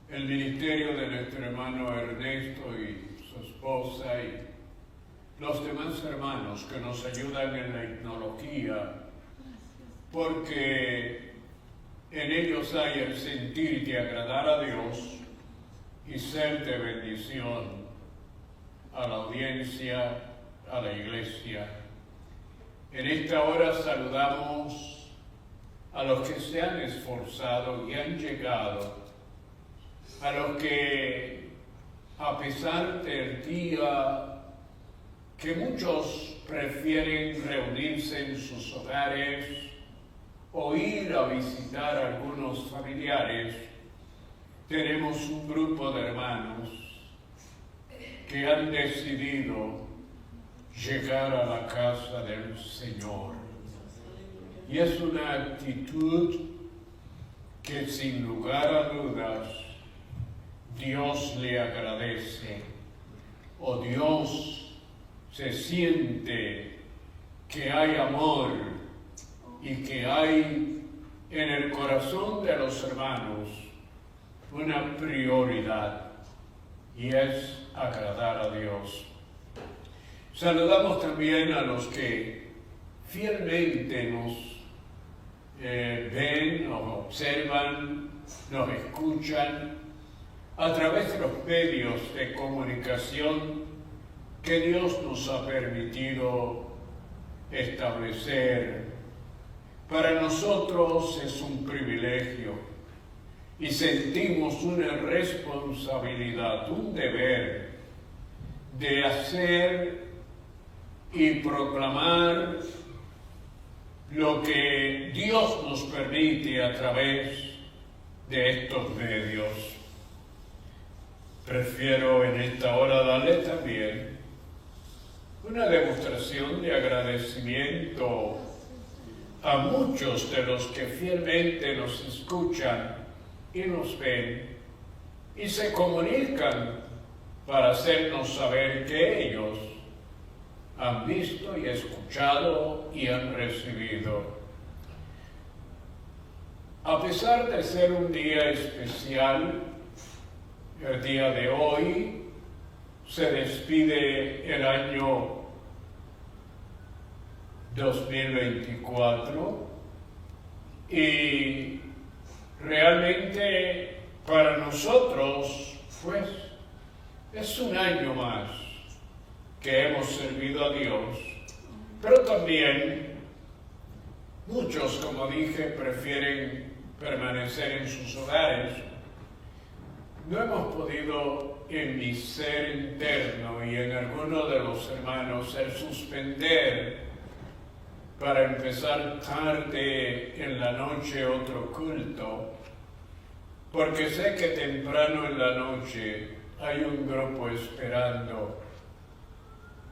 el ministerio de nuestro hermano Ernesto y su esposa y los demás hermanos que nos ayudan en la etnología, porque en ellos hay el sentir de agradar a Dios y ser de bendición a la audiencia, a la iglesia. En esta hora saludamos a los que se han esforzado y han llegado, a los que, a pesar del día que muchos prefieren reunirse en sus hogares o ir a visitar a algunos familiares, tenemos un grupo de hermanos que han decidido llegar a la casa del Señor. Y es una actitud que sin lugar a dudas Dios le agradece, o Dios se siente que hay amor y que hay en el corazón de los hermanos una prioridad, y es agradar a Dios. Saludamos también a los que fielmente nos ven, nos observan, nos escuchan a través de los medios de comunicación que Dios nos ha permitido establecer. Para nosotros es un privilegio y sentimos una responsabilidad, un deber de hacer y proclamar lo que Dios nos permite a través de estos medios. Prefiero en esta hora darle también una demostración de agradecimiento a muchos de los que fielmente nos escuchan y nos ven y se comunican para hacernos saber que ellos han visto y escuchado y han recibido. A pesar de ser un día especial, el día de hoy se despide el año 2024 y realmente para nosotros, pues, es un año más que hemos servido a Dios, pero también muchos, como dije, prefieren permanecer en sus hogares. No hemos podido en mi ser interno y en alguno de los hermanos el suspender para empezar tarde en la noche otro culto, porque sé que temprano en la noche hay un grupo esperando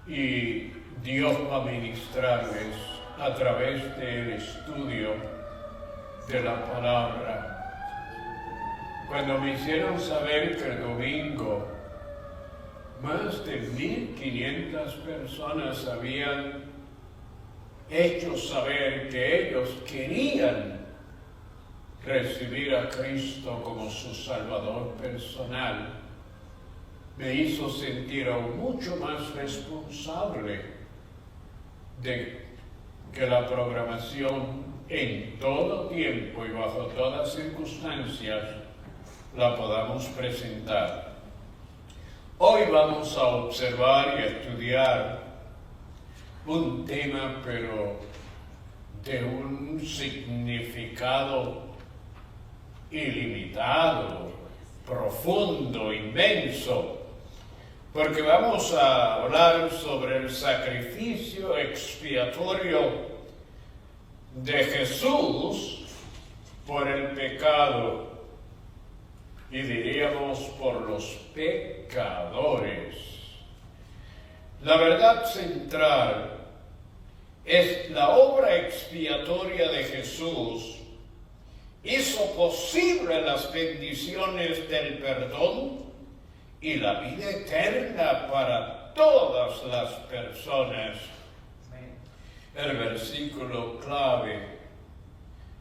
y Dios va a ministrarles a través del estudio de la palabra. Cuando me hicieron saber que el domingo más de 1,500 personas habían hecho saber que ellos querían recibir a Cristo como su Salvador personal, me hizo sentir aún mucho más responsable de que la programación en todo tiempo y bajo todas circunstancias la podamos presentar. Hoy vamos a observar y a estudiar un tema, pero de un significado ilimitado, profundo, inmenso, porque vamos a hablar sobre el sacrificio expiatorio de Jesús por el pecado, y diríamos por los pecadores. La verdad central es la obra expiatoria de Jesús hizo posible las bendiciones del perdón y la vida eterna para todas las personas. El versículo clave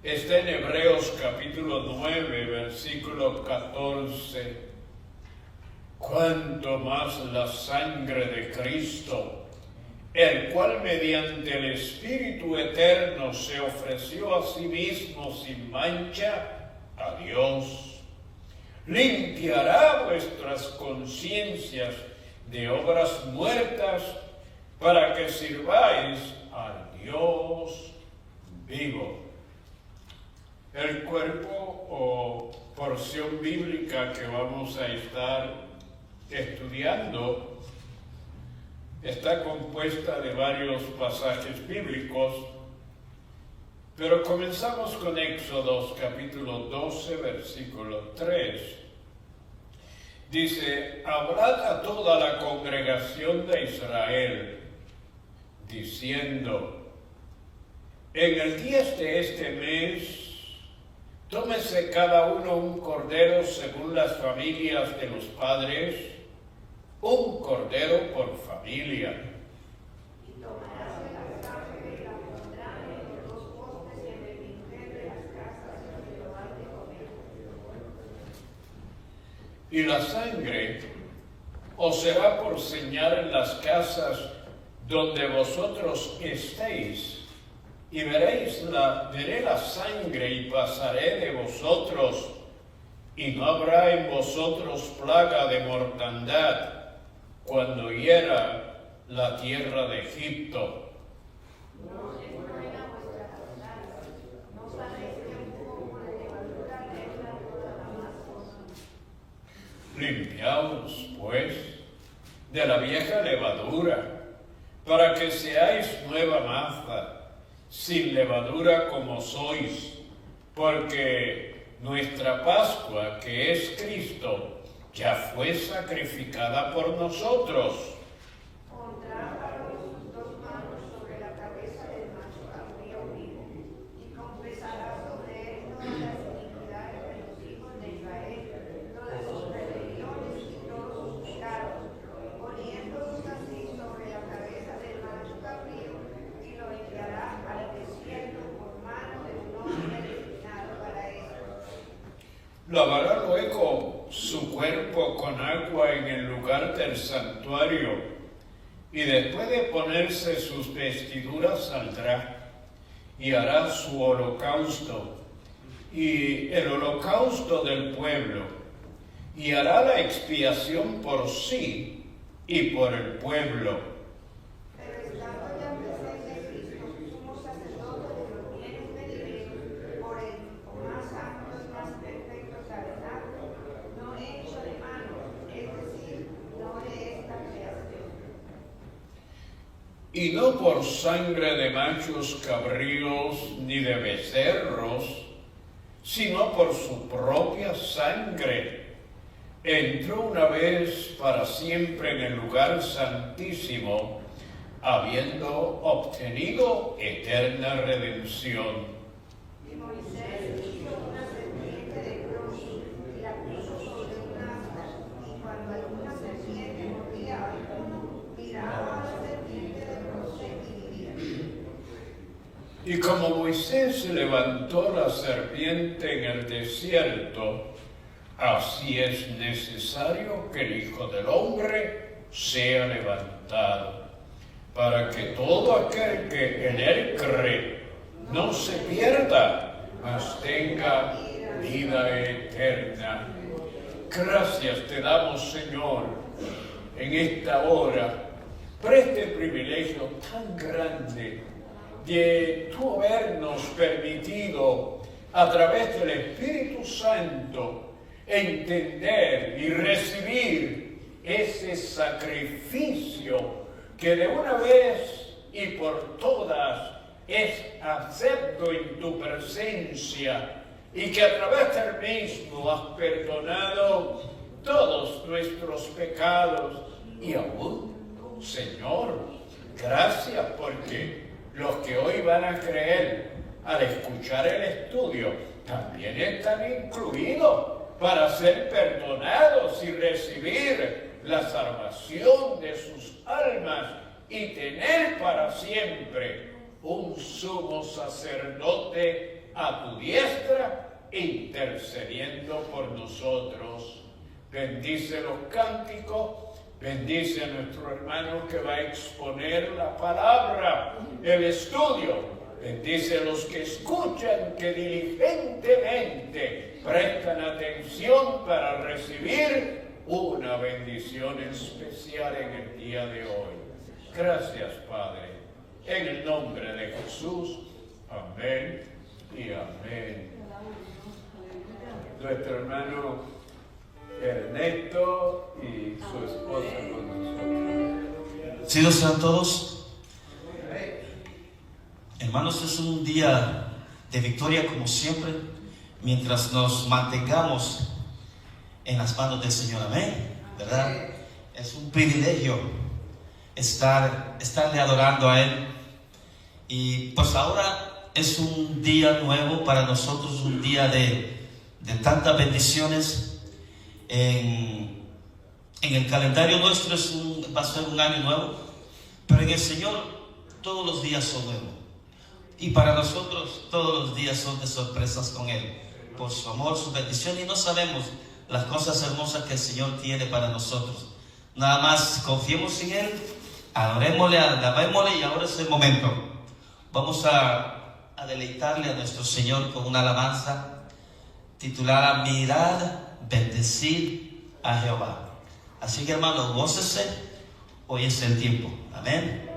está en Hebreos capítulo 9, versículo 14. Cuanto más la sangre de Cristo, el cual mediante el Espíritu Eterno se ofreció a sí mismo sin mancha a Dios, limpiará vuestras conciencias de obras muertas para que sirváis al Dios vivo. El cuerpo o porción bíblica que vamos a estar estudiando está compuesta de varios pasajes bíblicos, pero comenzamos con Éxodo capítulo 12, versículo 3. Dice: hablad a toda la congregación de Israel, diciendo: en el día de este mes, tómese cada uno un cordero según las familias de los padres, un cordero por familia. Y tomarás de la sangre y la pondrás en los dos postes y en el dintel de las casas donde lo han de comer. Y la sangre os será por señal en las casas donde vosotros estéis, y veré la sangre y pasaré de vosotros, y no habrá en vosotros plaga de mortandad cuando hiera la tierra de Egipto. No se muera vuestra causa, no sabéis que un poco de levadura leña toda la masa. Limpiaos, pues, de la vieja levadura, para que seáis nueva masa, sin levadura como sois, porque nuestra Pascua, que es Cristo, ya fue sacrificada por nosotros. Pondrá Aarón sus dos manos sobre la cabeza del macho cabrío vivo, y confesará sobre él todas las iniquidades de los hijos de Israel, todas sus rebeliones y todos sus pecados, poniéndolos así sobre la cabeza del macho cabrío, y lo enviará al desierto por mano de un hombre destinado para esto. Lavará luego su cuerpo con agua en el lugar del santuario, y después de ponerse sus vestiduras saldrá, y hará su holocausto, y el holocausto del pueblo, y hará la expiación por sí y por el pueblo. Pero estando ya presente Cristo, sumo sacerdote de los bienes venideros, por el más amplio y más perfecto tabernáculo, no hecho de mano, es decir, no de esta creación. Y no por sangre de machos cabríos ni de becerros, sino por su propia sangre, entró una vez para siempre en el lugar santísimo, habiendo obtenido eterna redención. Y Moisés hizo una serpiente de bronce y la puso sobre un asta, y cuando alguna serpiente mordía a alguno, miraba a la serpiente de bronce y vivía. Y como Moisés levantó la serpiente en el desierto, así es necesario que el Hijo del Hombre sea levantado, para que todo aquel que en él cree no se pierda, mas tenga vida eterna. Gracias te damos, Señor, en esta hora, por este privilegio tan grande de tú habernos permitido, a través del Espíritu Santo, entender y recibir ese sacrificio que de una vez y por todas es acepto en tu presencia, y que a través del mismo has perdonado todos nuestros pecados. Y aún, Señor, gracias, porque los que hoy van a creer al escuchar el estudio también están incluidos para ser perdonados y recibir la salvación de sus almas y tener para siempre un sumo sacerdote a tu diestra, intercediendo por nosotros. Bendice los cánticos, bendice a nuestro hermano que va a exponer la palabra, el estudio. Bendice a los que escuchan, que diligentemente prestan atención para recibir una bendición especial en el día de hoy. Gracias, Padre, en el nombre de Jesús. Amén y amén. Nuestro hermano Ernesto y su esposa con nosotros. Sí, los sean todos. Hermanos, es un día de victoria como siempre, mientras nos mantengamos en las manos del Señor. Amén, ¿verdad? Es un privilegio estarle adorando a Él. Y pues ahora es un día nuevo para nosotros, un día de tantas bendiciones. En el calendario nuestro va a ser un año nuevo, pero en el Señor todos los días son nuevos. Y para nosotros todos los días son de sorpresas con Él, por su amor, su bendición, y no sabemos las cosas hermosas que el Señor tiene para nosotros. Nada más confiemos en Él, adorémosle, alabémosle, y ahora es el momento. Vamos a deleitarle a nuestro Señor con una alabanza titulada Mirad, bendecid a Jehová. Así que, hermanos, gócese, hoy es el tiempo. Amén.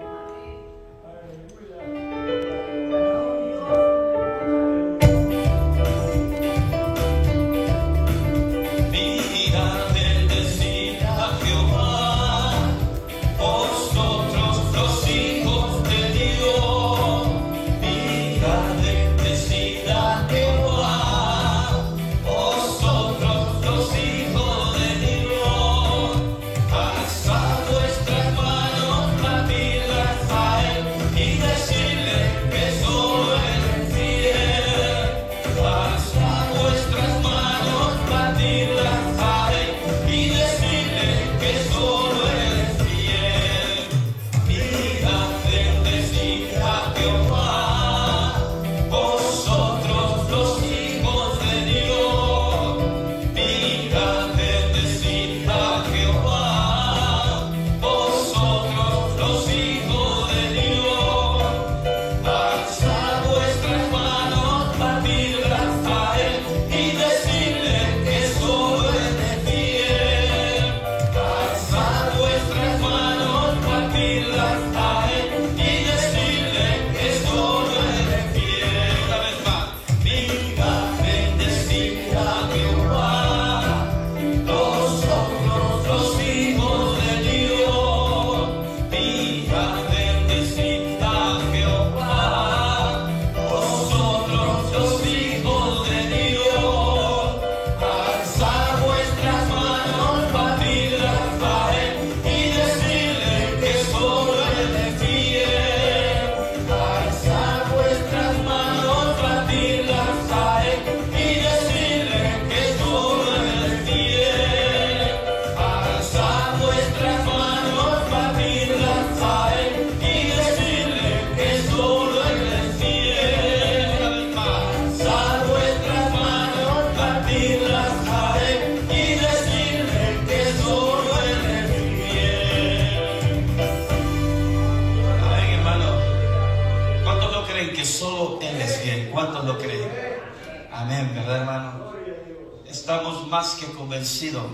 Estamos más que convencidos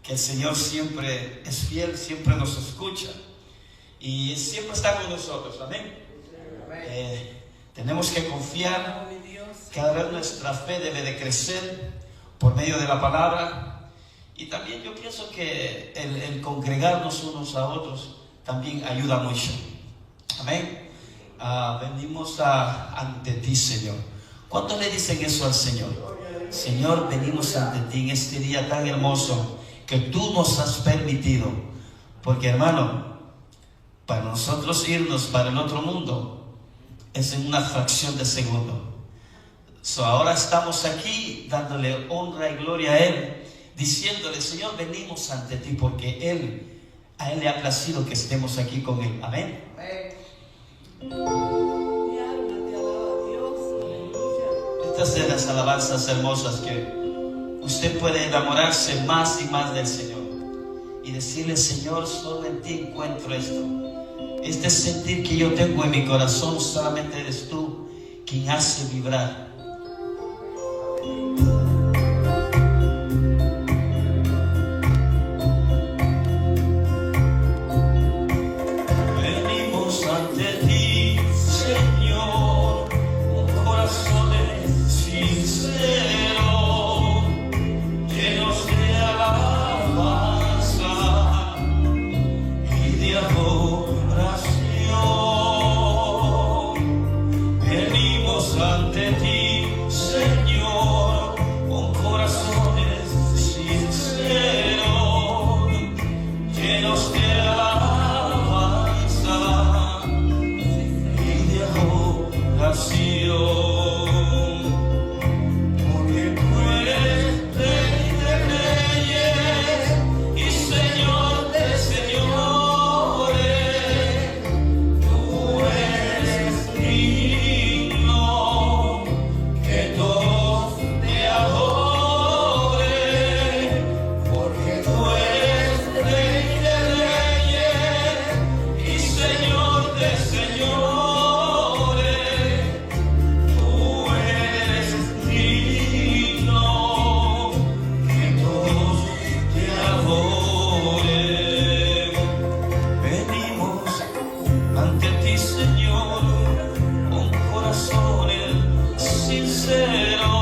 que el Señor siempre es fiel, siempre nos escucha y siempre está con nosotros. Amén. Tenemos que confiar. Cada vez nuestra fe debe de crecer por medio de la palabra, y también yo pienso que el congregarnos unos a otros también ayuda mucho. Amén. Venimos ante ti, Señor. ¿Cuántos le dicen eso al Señor? Señor, venimos ante ti en este día tan hermoso que tú nos has permitido, porque, hermano, para nosotros irnos para el otro mundo es en una fracción de segundo. Ahora estamos aquí dándole honra y gloria a Él, diciéndole: Señor, venimos ante ti porque a Él le ha placido que estemos aquí con Él. Amén. Mi alma te alaba, Dios, aleluya. Estas de las alabanzas hermosas que usted puede enamorarse más y más del Señor y decirle: Señor, solo en ti encuentro esto. Este sentir que yo tengo en mi corazón, solamente eres tú quien hace vibrar. Venimos ante ti, Señor, con corazones sinceros, llenos de alabanza y de adoración. Venimos ante ti, Señor, con corazones sinceros, llenos de alabanza y de adoración. Porque tú eres Rey de reyes y Señor de señores. Tú eres digno que todos te adoren. Porque tú eres Rey de reyes y Señor de señores. Tú eres digno que todos te adoren. Venimos ante ti, Señor, con corazones sinceros,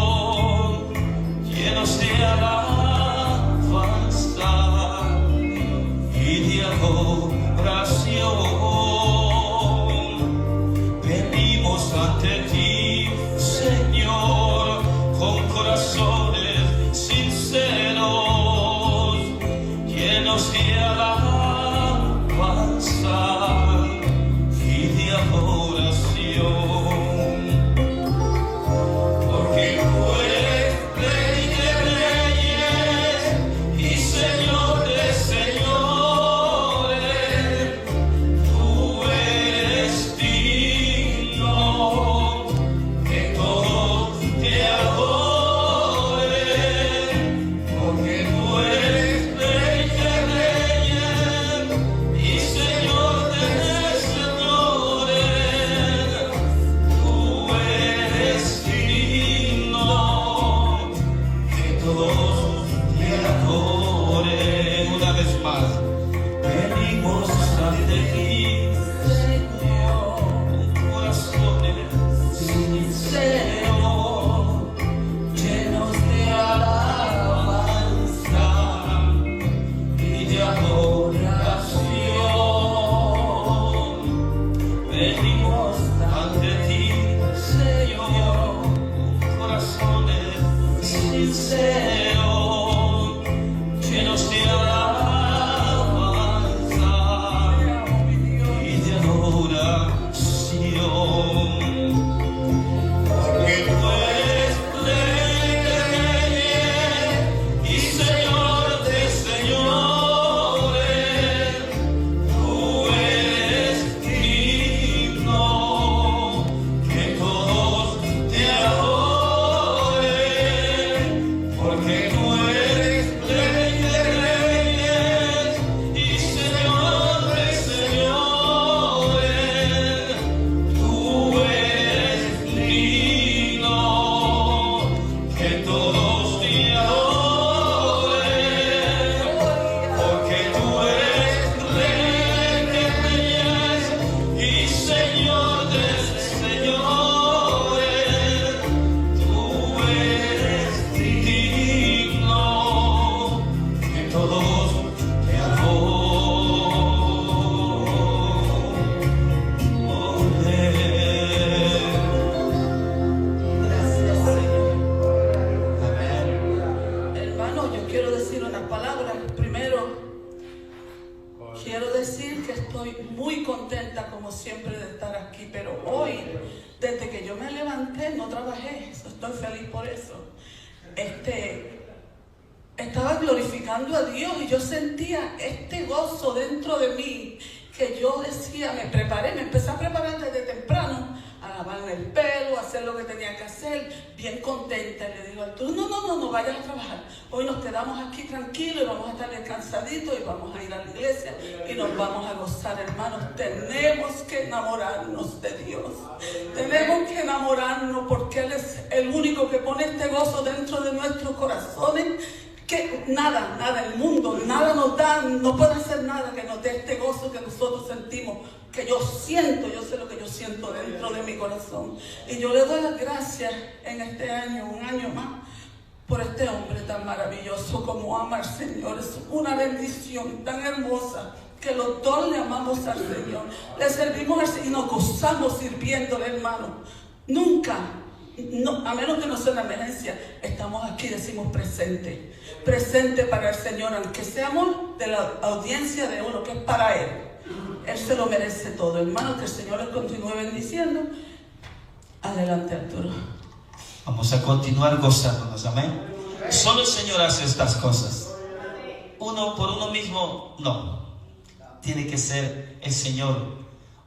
llenos de alabanza y de adoración. Venimos ante ti, Señor, con corazones sinceros, llenos de alabanza y de adoración. Porque tú eres Rey de reyes y Señor de señores. Tú eres digno que todos te adoren. Porque tú eres Rey de reyes y Señor de señores. Tú eres digno que todos te adoren. Una vez más, venimos ante ti, Señor, con corazones sinceros, llenos de alabanza y de adoración. Venimos ante ti, Señor, con corazones sinceros, llenos de alabanza y de adoración. Porque tú eres Rey de reyes y Señor de señores. Tú eres digno que todos te adoren. Porque tú eres Rey de reyes y Señor de señores. Tú eres digno que todos te adoren. Porque tú eres Rey de reyes y Señor de señores. Tú eres digno que todos te adoren. Gracias, Señor. Amén. Hermano, yo quiero decir unas palabras. Primero, quiero decir que estoy muy contenta, como siempre, de estar aquí. Pero hoy, desde que yo me levanté, no trabajé. Estoy feliz por eso. Estaba glorificando a Dios y yo sentía este gozo dentro de mí, que yo decía, me empecé a preparar desde temprano a a lavarme el pelo, a hacer lo que tenía que hacer, bien contenta. Y le digo a Arturo, no vayas a trabajar. Hoy nos quedamos aquí tranquilos y vamos a estar descansaditos y vamos a ir a la iglesia y nos vamos a gozar, hermanos. Tenemos que enamorarnos de Dios. Tenemos que enamorarnos porque Él es el único que pone este gozo dentro de nuestros corazones. Que nada, el mundo, nada nos da, no puede hacer nada que nos dé este gozo que nosotros sentimos, que yo siento, yo sé lo que yo siento dentro de mi corazón. Y yo le doy las gracias en este año, un año más, por este hombre tan maravilloso como ama al Señor. Es una bendición tan hermosa que los dos le amamos al Señor. Le servimos al Señor y nos gozamos sirviéndole, hermano. Nunca, a menos que no sea una emergencia, estamos aquí, decimos presente para el Señor, aunque seamos de la audiencia de uno, que es para Él. Él se lo merece todo, hermano. Que el Señor les continúe bendiciendo. Adelante, Arturo. Vamos a continuar gozándonos, amén. Solo el Señor hace estas cosas. Uno por uno mismo, no. Tiene que ser el Señor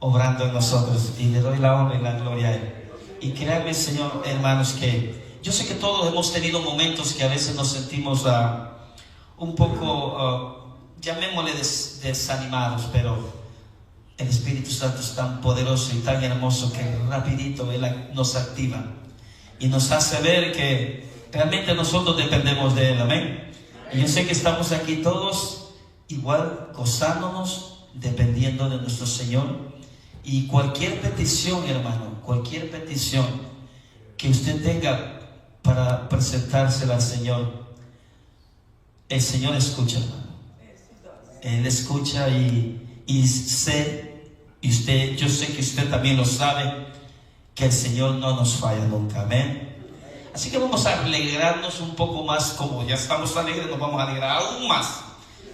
obrando en nosotros. Y le doy la honra y la gloria a Él. Y créanme, Señor, hermanos, que yo sé que todos hemos tenido momentos que a veces nos sentimos un poco, llamémosle desanimados, pero el Espíritu Santo es tan poderoso y tan hermoso que rapidito Él nos activa y nos hace ver que realmente nosotros dependemos de Él, amén. Y yo sé que estamos aquí todos igual gozándonos, dependiendo de nuestro Señor. Y cualquier petición, hermano, cualquier petición que usted tenga para presentársela al Señor, el Señor escucha, hermano. Él escucha y sé, y usted, yo sé que usted también lo sabe, que el Señor no nos falla nunca, amén. Así que vamos a alegrarnos un poco más. Como ya estamos alegres, nos vamos a alegrar aún más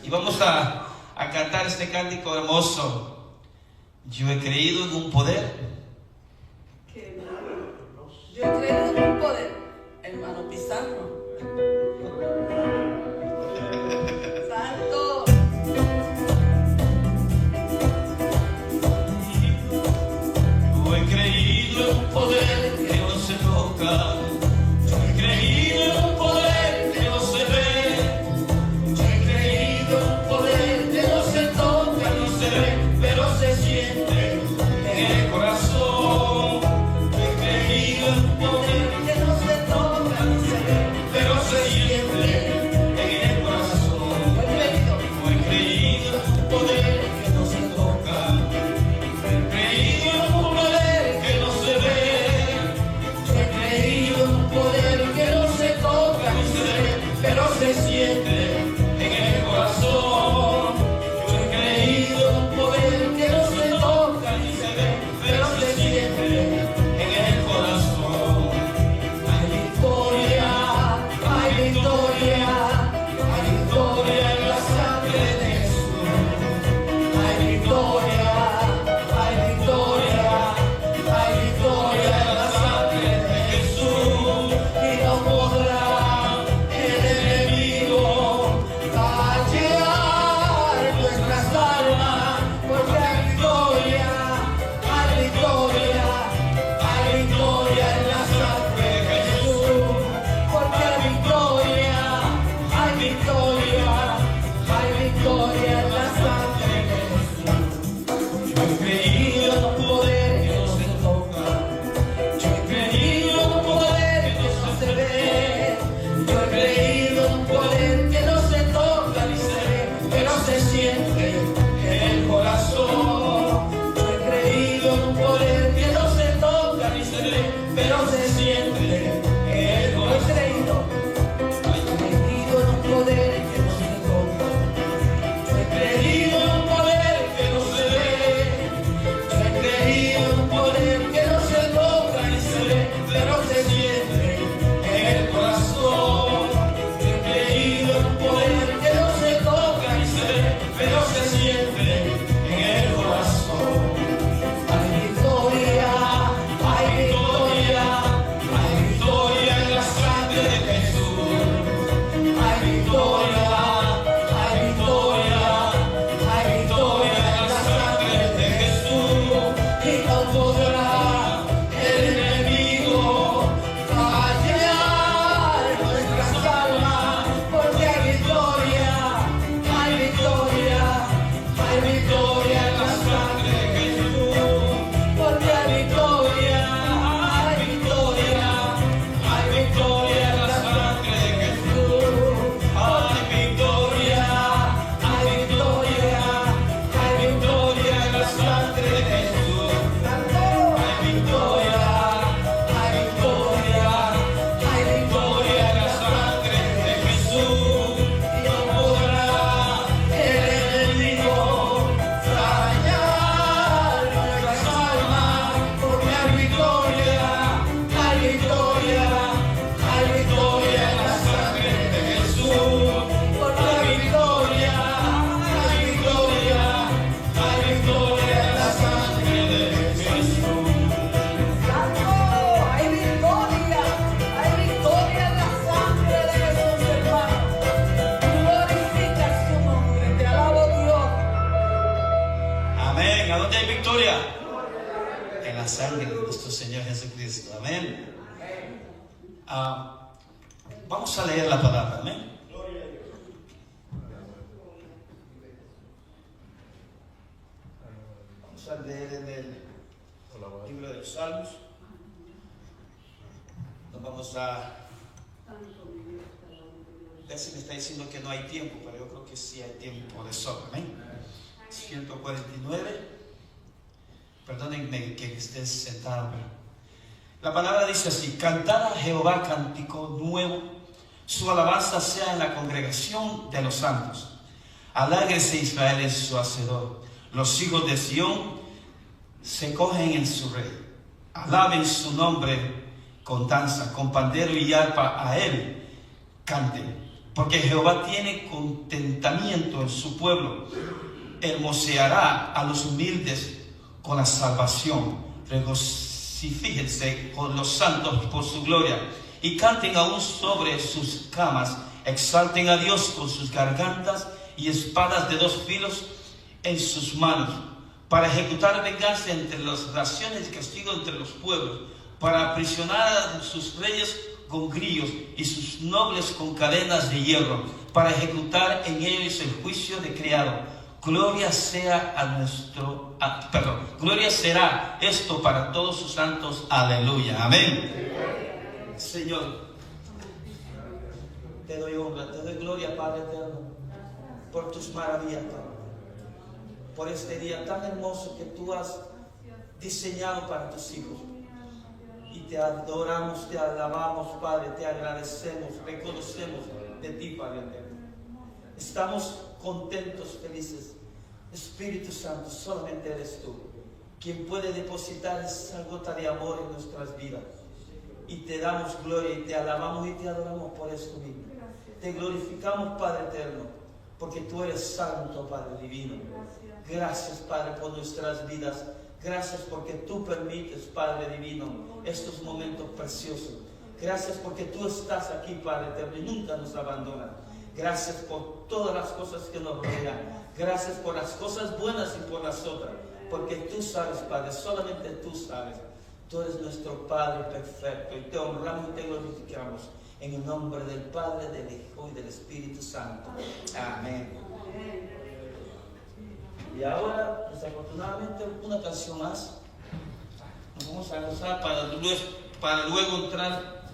y vamos a cantar este cántico hermoso. Yo he creído en un poder. Yo he creído en un poder, hermano Pizarro. Santo. Yo he creído en un poder que no se toca. Yo he creído en un poder que no se ve. Yo he creído en un poder que no se toca ni se ve, pero se siente en el corazón. Yo he creído en un poder que no se toca ni se ve, pero se siente en el corazón. Yo he creído en un poder que no se toca. Yo he creído en un poder que no se ve. Yo he creído en un poder que no se toca ni se ve, pero se siente en el corazón. Yo he creído en un poder que no se toca ni se ve, pero se siente en el corazón. Hay victoria, hay victoria, hay victoria en la sangre de Jesús. Hay victoria, hay victoria, hay victoria en la sangre de Jesús. Y no podrá el enemigo callar nuestras almas, porque hay victoria, hay victoria, hay victoria en la sangre de Jesús. Porque hay victoria, hay victoria, hay victoria en la sangre de Jesús. Yo he creído en un poder que no se toca. Yo he creído en un poder que no se ve. Yo he creído en un poder que no se toca ni se ve, pero se siente en el corazón. Yo he creído en un poder que no se toca ni se ve, pero se siente en el corazón. Yo he creído en un poder que no se toca. Yo he ¿Dónde hay victoria? En la sangre de nuestro Señor Jesucristo. Amén. Vamos a leer la palabra. Amén. Vamos a leer en el libro de los Salmos. Nos vamos a ver si me está diciendo que no hay tiempo, pero yo creo que sí hay tiempo de sobra. Amén. 149. Perdónenme que estés sentado. La palabra dice así: cantad a Jehová cántico nuevo, su alabanza sea en la congregación de los santos. Alágrese Israel en su hacedor, los hijos de Sión se cogen en su rey. Alaben su nombre con danza, con pandero y arpa a él canten, porque Jehová tiene contentamiento en su pueblo, hermoseará a los humildes con la salvación. Regocíjense con los santos por su gloria, y canten aún sobre sus camas. Exalten a Dios con sus gargantas, y espadas de 2 filos en sus manos, para ejecutar venganza entre las naciones y castigo entre los pueblos, para aprisionar a sus reyes con grillos y sus nobles con cadenas de hierro, para ejecutar en ellos el juicio de criado. Gloria sea gloria será esto para todos sus santos. Aleluya. Amén. Señor, te doy honra, te doy gloria, Padre eterno, por tus maravillas, por este día tan hermoso que tú has diseñado para tus hijos. Y te adoramos, te alabamos, Padre, te agradecemos, reconocemos de ti, Padre eterno. Estamos contentos, felices. Espíritu Santo, solamente eres tú quien puede depositar esa gota de amor en nuestras vidas. Y te damos gloria y te alabamos y te adoramos por esto mismo. Te glorificamos, Padre eterno, porque tú eres santo, Padre divino. Gracias, Padre, por nuestras vidas. Gracias porque tú permites, Padre divino, estos momentos preciosos. Gracias porque tú estás aquí, Padre eterno, y nunca nos abandonas. Gracias por todas las cosas que nos rodean. Gracias por las cosas buenas y por las otras. Porque tú sabes, Padre, solamente tú sabes. Tú eres nuestro Padre perfecto, y te honramos y te glorificamos. En el nombre del Padre, del Hijo y del Espíritu Santo. Amén. Y ahora, desafortunadamente, una canción más. Nos vamos a gozar para luego entrar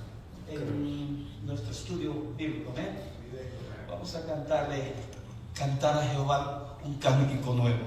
en nuestro estudio bíblico. ¿Eh? Vamos a cantar a Jehová un cántico nuevo.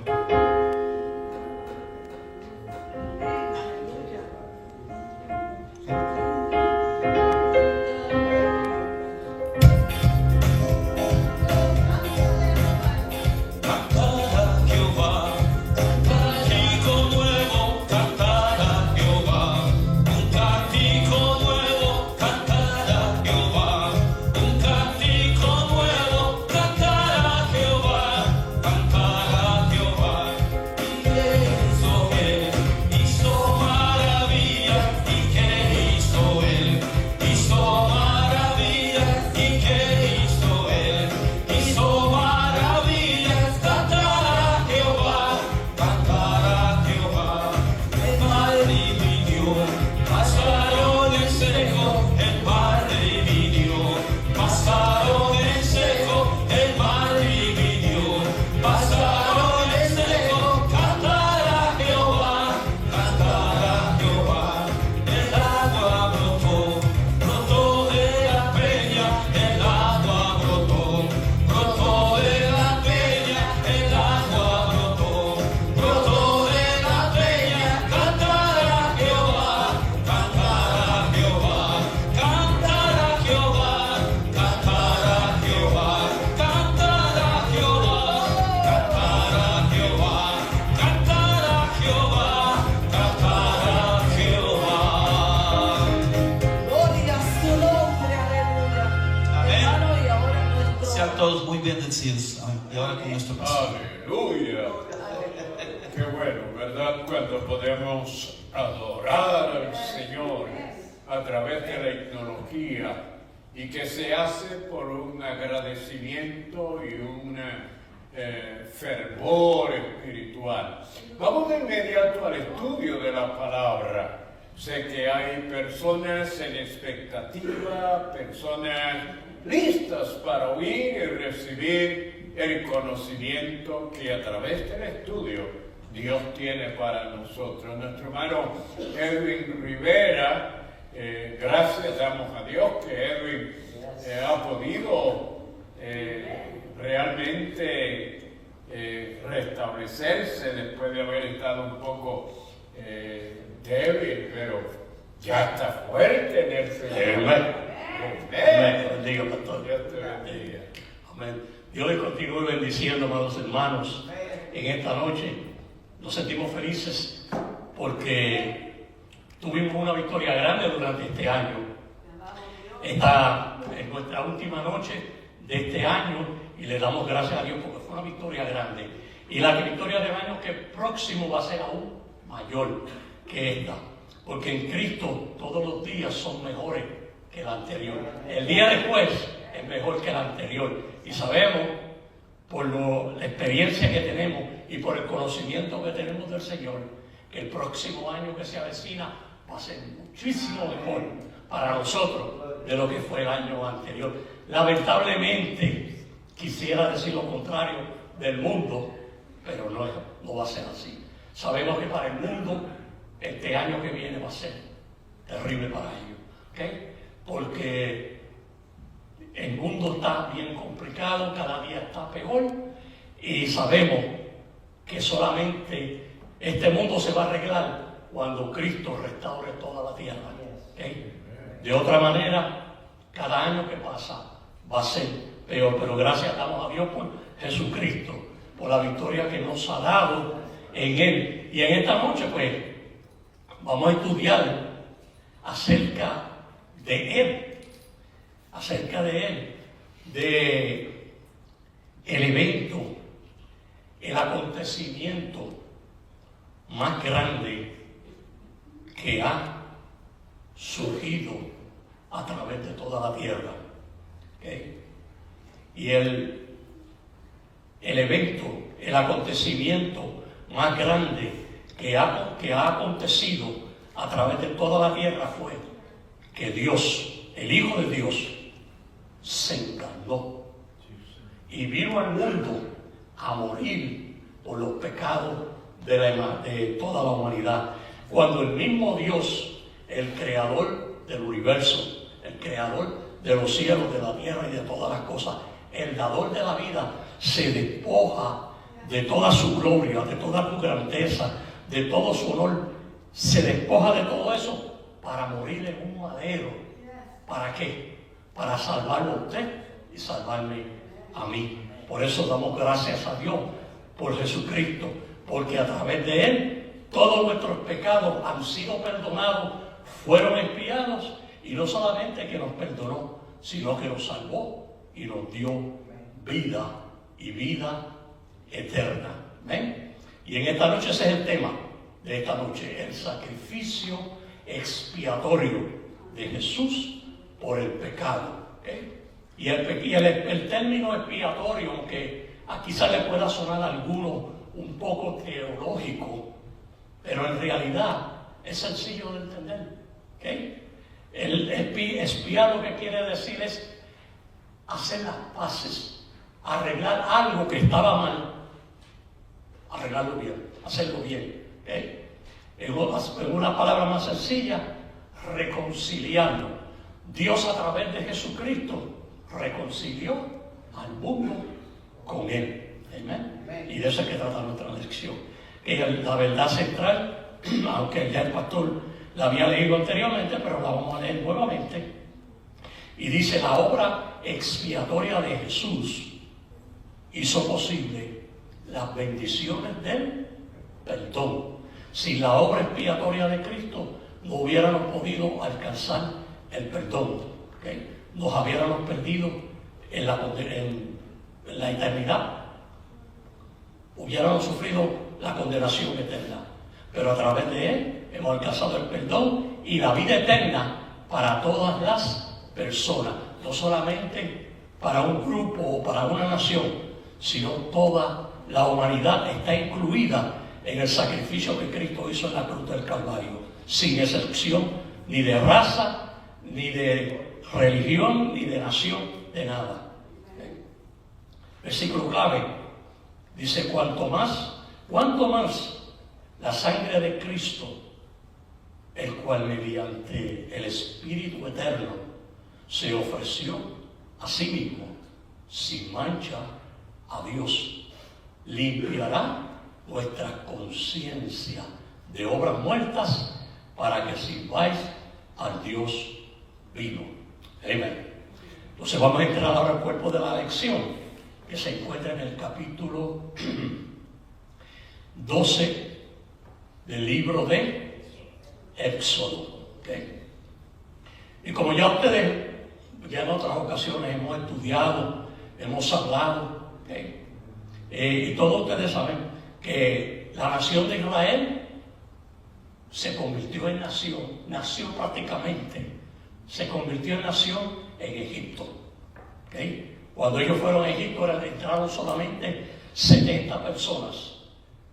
Todos muy bendecidos. Y ahora con nuestro pastor. Aleluya. Qué bueno, ¿verdad? Cuando podemos adorar al Señor a través de la tecnología, y que se hace por un agradecimiento y un fervor espiritual. Vamos de inmediato al estudio de la palabra. Sé que hay personas en expectativa, personas listas para oír y recibir el conocimiento que a través del estudio Dios tiene para nosotros. Nuestro hermano Edwin Rivera, gracias damos a Dios que Edwin ha podido realmente restablecerse después de haber estado un poco débil, pero ya está fuerte en el Señor. Amén. Bendiga, pastor. Dios te bendiga. Amén. Dios les continúe bendiciendo, amados hermanos. En esta noche nos sentimos felices porque tuvimos una victoria grande durante este año. Esta es nuestra última noche de este año y le damos gracias a Dios porque fue una victoria grande. Y la victoria del año que próximo va a ser aún mayor que esta, porque en Cristo todos los días son mejores que el anterior. El día después es mejor que el anterior. Y sabemos, por la experiencia que tenemos y por el conocimiento que tenemos del Señor, que el próximo año que se avecina va a ser muchísimo mejor para nosotros de lo que fue el año anterior. Lamentablemente, quisiera decir lo contrario del mundo, pero no va a ser así. Sabemos que para el mundo, este año que viene va a ser terrible para ellos, ¿okay? Porque el mundo está bien complicado, cada día está peor, y sabemos que solamente este mundo se va a arreglar cuando Cristo restaure toda la tierra, ¿okay? De otra manera, cada año que pasa va a ser peor, pero gracias damos a Dios por Jesucristo, por la victoria que nos ha dado en Él. Y en esta noche, pues, vamos a estudiar acerca de Él, de el evento, el acontecimiento más grande que ha surgido a través de toda la tierra. ¿Okay? Y el evento, el acontecimiento más grande que ha acontecido a través de toda la tierra fue que Dios, el Hijo de Dios, se encarnó y vino al mundo a morir por los pecados de toda la humanidad. Cuando el mismo Dios, el creador del universo, el creador de los cielos, de la tierra y de todas las cosas, el dador de la vida, se despoja de toda su gloria, de toda su grandeza, de todo su honor, se despoja de todo eso para morir en un madero. ¿Para qué? Para salvarlo a usted y salvarme a mí. Por eso damos gracias a Dios por Jesucristo, porque a través de Él todos nuestros pecados han sido perdonados, fueron expiados, y no solamente que nos perdonó, sino que nos salvó y nos dio vida y vida eterna. ¿Ven? Y en esta noche ese es el tema de esta noche, el sacrificio expiatorio de Jesús por el pecado. ¿Okay? Y el término expiatorio, aunque aquí se le pueda sonar a alguno un poco teológico, pero en realidad es sencillo de entender. ¿Okay? El expiar lo que quiere decir es hacer las paces, arreglar algo que estaba mal, arreglarlo bien, hacerlo bien. ¿Okay? En una palabra más sencilla, reconciliarlo. Dios a través de Jesucristo reconcilió al mundo con Él. ¿Amén? Y de eso es que trata nuestra lección. La verdad central, aunque ya el pastor la había leído anteriormente, pero la vamos a leer nuevamente. Y dice: la obra expiatoria de Jesús hizo posible las bendiciones del perdón. Sin la obra expiatoria de Cristo no hubiéramos podido alcanzar el perdón. ¿Okay? Nos hubiéramos perdido en la eternidad. Hubiéramos sufrido la condenación eterna. Pero a través de Él hemos alcanzado el perdón y la vida eterna para todas las personas. No solamente para un grupo o para una nación, sino toda la humanidad está incluida en el sacrificio que Cristo hizo en la cruz del Calvario, sin excepción ni de raza, ni de religión, ni de nación, de nada. Versículo clave, dice: cuanto más la sangre de Cristo, el cual mediante el Espíritu Eterno se ofreció a sí mismo sin mancha a Dios, limpiará vuestra conciencia de obras muertas para que sirváis al Dios vivo. Amén. Entonces vamos a entrar ahora al cuerpo de la lección, que se encuentra en el capítulo 12 del libro de Éxodo. ¿Okay? Y como ya ustedes, ya en otras ocasiones hemos estudiado, hemos hablado, ¿okay? Y todos ustedes saben que la nación de Israel se convirtió en nació prácticamente, se convirtió en nación en Egipto. ¿Okay? Cuando ellos fueron a Egipto entraron solamente 70 personas.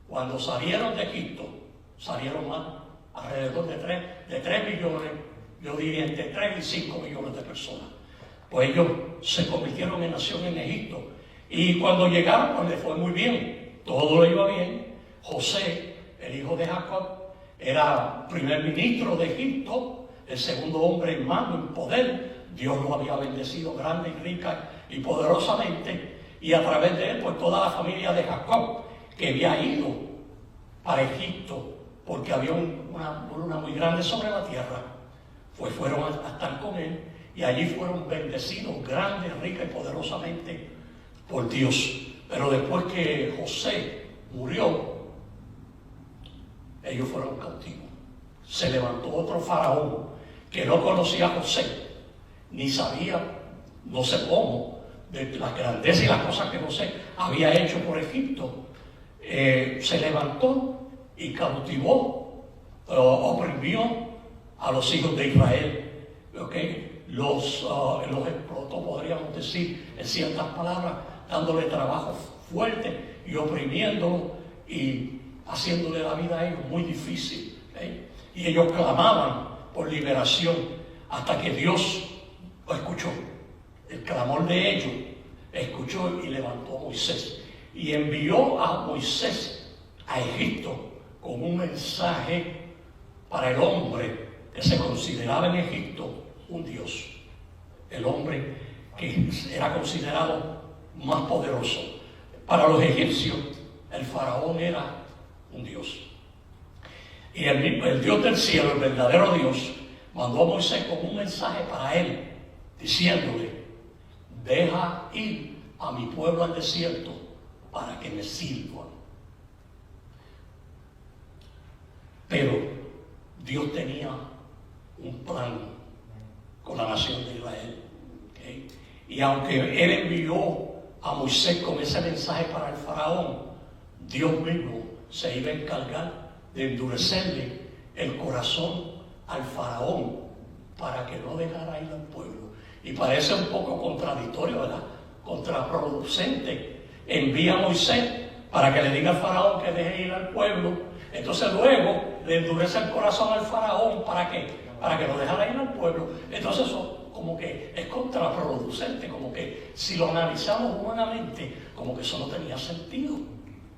Cuando salieron de Egipto, salieron más, alrededor de 3 millones, yo diría entre 3 y 5 millones de personas. Pues ellos se convirtieron en nación en Egipto. Y cuando llegaron, pues les fue muy bien, todo le iba bien. José, el hijo de Jacob, era primer ministro de Egipto, el segundo hombre en mando, en poder. Dios lo había bendecido grande y rica y poderosamente. Y a través de él, pues toda la familia de Jacob, que había ido para Egipto, porque había una hambruna muy grande sobre la tierra, pues fueron a estar con él. Y allí fueron bendecidos grande, rica y poderosamente por Dios. Pero después que José murió, ellos fueron cautivos. Se levantó otro faraón que no conocía a José, ni sabía, no sé cómo, de las grandezas y las cosas que José había hecho por Egipto. Se levantó y cautivó, oprimió a los hijos de Israel. ¿Okay? Los explotó, podríamos decir, en ciertas palabras, dándole trabajo fuerte y oprimiéndolo y haciéndole la vida a ellos muy difícil. Y ellos clamaban por liberación hasta que Dios escuchó el clamor de ellos, escuchó y levantó a Moisés y envió a Moisés a Egipto con un mensaje para el hombre que se consideraba en Egipto un dios, el hombre que era considerado más poderoso. Para los egipcios, el faraón era un dios. Y el Dios del cielo, el verdadero Dios, mandó a Moisés con un mensaje para él, diciéndole: deja ir a mi pueblo al desierto para que me sirvan. Pero Dios tenía un plan con la nación de Israel. ¿Okay? Y aunque él envió a Moisés con ese mensaje para el faraón, Dios mismo se iba a encargar de endurecerle el corazón al faraón para que no dejara ir al pueblo. Y parece un poco contradictorio, ¿verdad? Contraproducente. Envía a Moisés para que le diga al faraón que deje ir al pueblo. Entonces luego le endurece el corazón al faraón para que no dejara ir al pueblo. Entonces eso como que es contraproducente, como que si lo analizamos humanamente, como que eso no tenía sentido.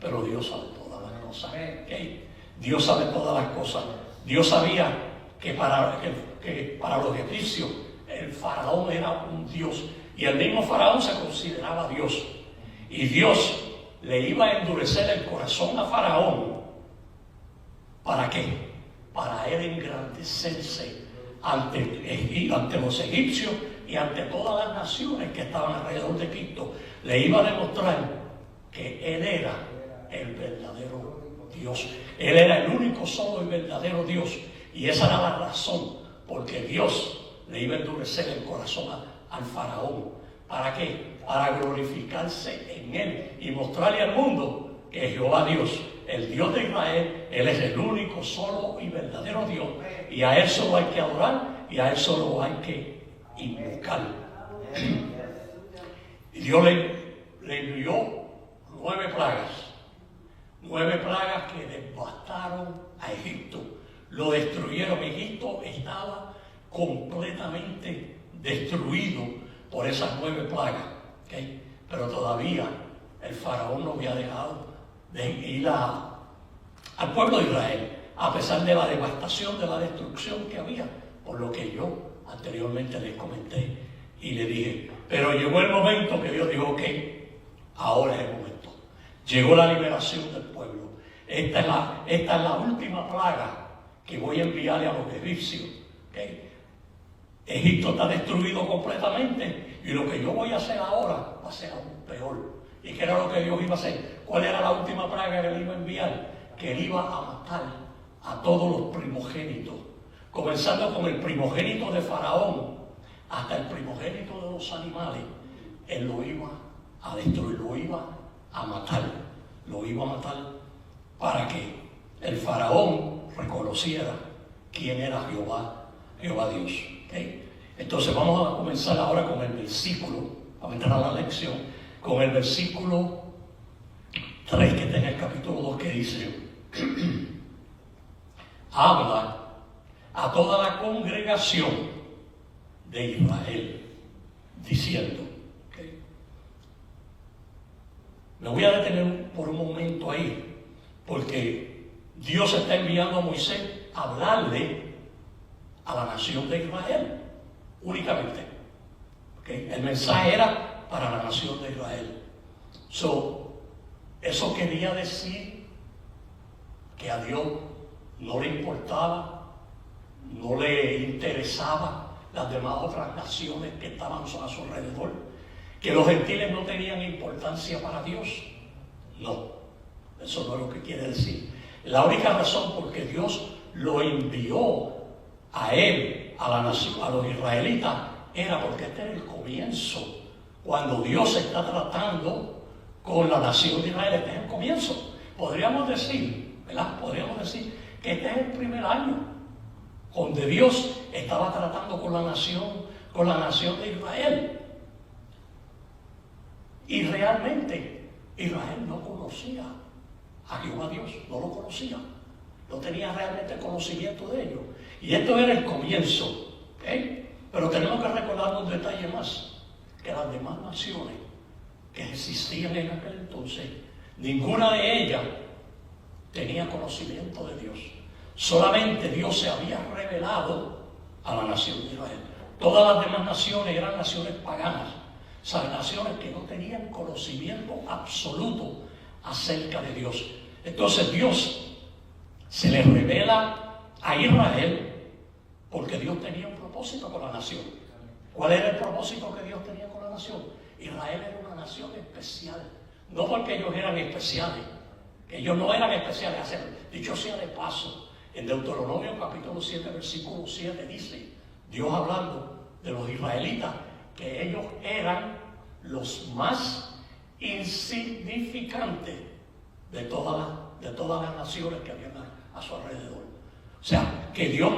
Pero Dios sabe todas las cosas. ¿Okay? Dios sabe todas las cosas. Dios sabía que para los egipcios el faraón era un dios. Y el mismo faraón se consideraba Dios. Y Dios le iba a endurecer el corazón a faraón. ¿Para qué? Para él engrandecerse ante los egipcios y ante todas las naciones que estaban alrededor de Egipto. Le iba a demostrar que él era el verdadero Dios. Él era el único, solo y verdadero Dios. Y esa era la razón porque Dios le iba a endurecer el corazón al faraón. ¿Para qué? Para glorificarse en él y mostrarle al mundo que Jehová Dios, el Dios de Israel, Él es el único, solo y verdadero Dios. Y a Él solo hay que adorar y a Él solo hay que invocar. Y Dios le envió 9 plagas que devastaron a Egipto. Lo destruyeron. Egipto estaba completamente destruido por esas 9 plagas. ¿Okay? Pero todavía el faraón no había dejado de ir al pueblo de Israel, a pesar de la devastación, de la destrucción que había, por lo que yo anteriormente les comenté y le dije. Pero llegó el momento que Dios dijo, ok, ahora es el momento. Llegó la liberación del pueblo. Esta es la última plaga que voy a enviarle a los egipcios. ¿Okay? Egipto está destruido completamente y lo que yo voy a hacer ahora va a ser aún peor. ¿Y qué era lo que Dios iba a hacer? ¿Cuál era la última plaga que él iba a enviar? Que él iba a matar a todos los primogénitos, comenzando con el primogénito de Faraón hasta el primogénito de los animales. Él lo iba a destruir, lo iba a matar, para que el Faraón reconociera quién era Jehová Dios. ¿Okay? Entonces vamos a comenzar ahora con el versículo, vamos a entrar a la lección, con el versículo 3 que está en el capítulo 2, que dice: habla a toda la congregación de Israel, diciendo, ¿okay? Me voy a detener por un momento ahí, porque Dios está enviando a Moisés a hablarle a la nación de Israel, únicamente. ¿Okay? El mensaje era para la nación de Israel. Eso quería decir que a Dios no le importaba, no le interesaba las demás otras naciones que estaban a su alrededor, que los gentiles no tenían importancia para Dios. No, eso no es lo que quiere decir. La única razón por que Dios lo envió a él, a la nación, a los israelitas, era porque este era el comienzo. Cuando Dios está tratando con la nación de Israel, este es el comienzo. Podríamos decir, ¿verdad? Podríamos decir que este es el primer año donde Dios estaba tratando con la nación de Israel. Y realmente Israel no conocía a Jehová Dios, no lo conocía, no tenía realmente conocimiento de ello. Y esto era el comienzo, ¿okay? Pero tenemos que recordar un detalle más, que las demás naciones que existían en aquel entonces, ninguna de ellas tenía conocimiento de Dios. Solamente Dios se había revelado a la nación de Israel. Todas las demás naciones eran naciones paganas, o sea, naciones que no tenían conocimiento absoluto acerca de Dios. Entonces Dios se le revela a Israel porque Dios tenía un propósito con la nación. ¿Cuál era el propósito que Dios tenía con la nación? Israel era una nación especial, no porque ellos eran especiales, que ellos no eran especiales. Dicho sea de paso, en Deuteronomio capítulo 7, versículo 7 dice, Dios hablando de los israelitas, que ellos eran los más insignificantes de todas las naciones que habían a su alrededor. O sea, que Dios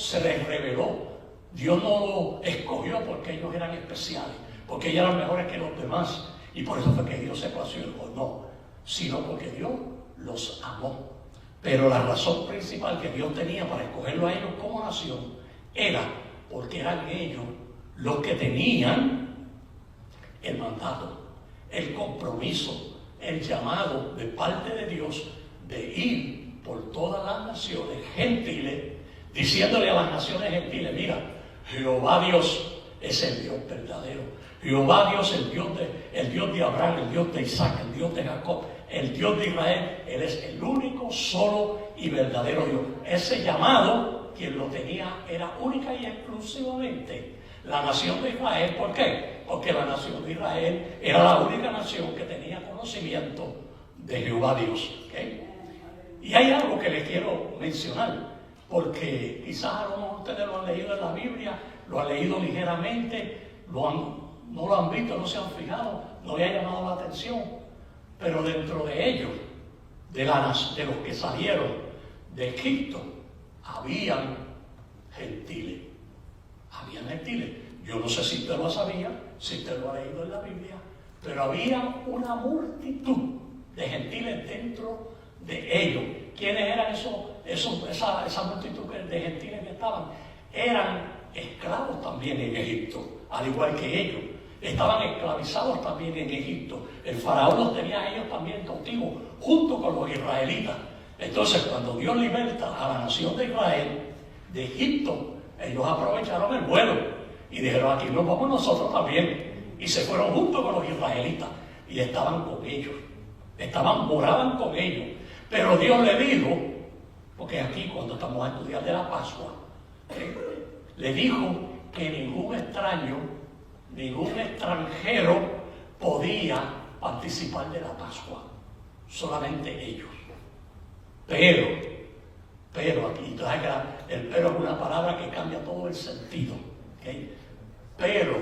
se les reveló, Dios no los escogió porque ellos eran especiales, porque ellos eran mejores que los demás, y por eso fue que Dios se plació el gol. No, sino porque Dios los amó. Pero la razón principal que Dios tenía para escogerlo a ellos como nación era porque eran ellos los que tenían el mandato, el compromiso, el llamado de parte de Dios de ir por todas las naciones gentiles, diciéndole a las naciones gentiles: mira, Jehová Dios es el Dios verdadero. Jehová Dios, el Dios de Abraham, el Dios de Isaac, el Dios de Jacob, el Dios de Israel. Él es el único, solo y verdadero Dios. Ese llamado, quien lo tenía era única y exclusivamente la nación de Israel. ¿Por qué? Porque la nación de Israel era la única nación que tenía conocimiento de Jehová Dios. ¿Okay? Y hay algo que les quiero mencionar, porque quizás a lo mejor ustedes lo han leído en la Biblia, lo han leído ligeramente, no lo han visto, no se han fijado, no le ha llamado la atención. Pero dentro de ellos, de los que salieron de Egipto, habían gentiles. Habían gentiles. Yo no sé si usted lo sabía, si usted lo ha leído en la Biblia, pero había una multitud de gentiles dentro de ellos. ¿Quiénes eran esa multitud de gentiles que estaban? Eran esclavos también en Egipto, al igual que ellos. Estaban esclavizados también en Egipto. El faraón los tenía a ellos también cautivos, junto con los israelitas. Entonces, cuando Dios liberta a la nación de Israel de Egipto, ellos aprovecharon el vuelo y dijeron: aquí nos vamos nosotros también. Y se fueron junto con los israelitas y estaban con ellos. Moraban con ellos. Pero Dios le dijo, porque aquí cuando estamos a estudiar de la Pascua, le dijo que ningún extraño, ningún extranjero podía participar de la Pascua, solamente ellos. Pero aquí, entonces el pero es una palabra que cambia todo el sentido, ¿okay? Pero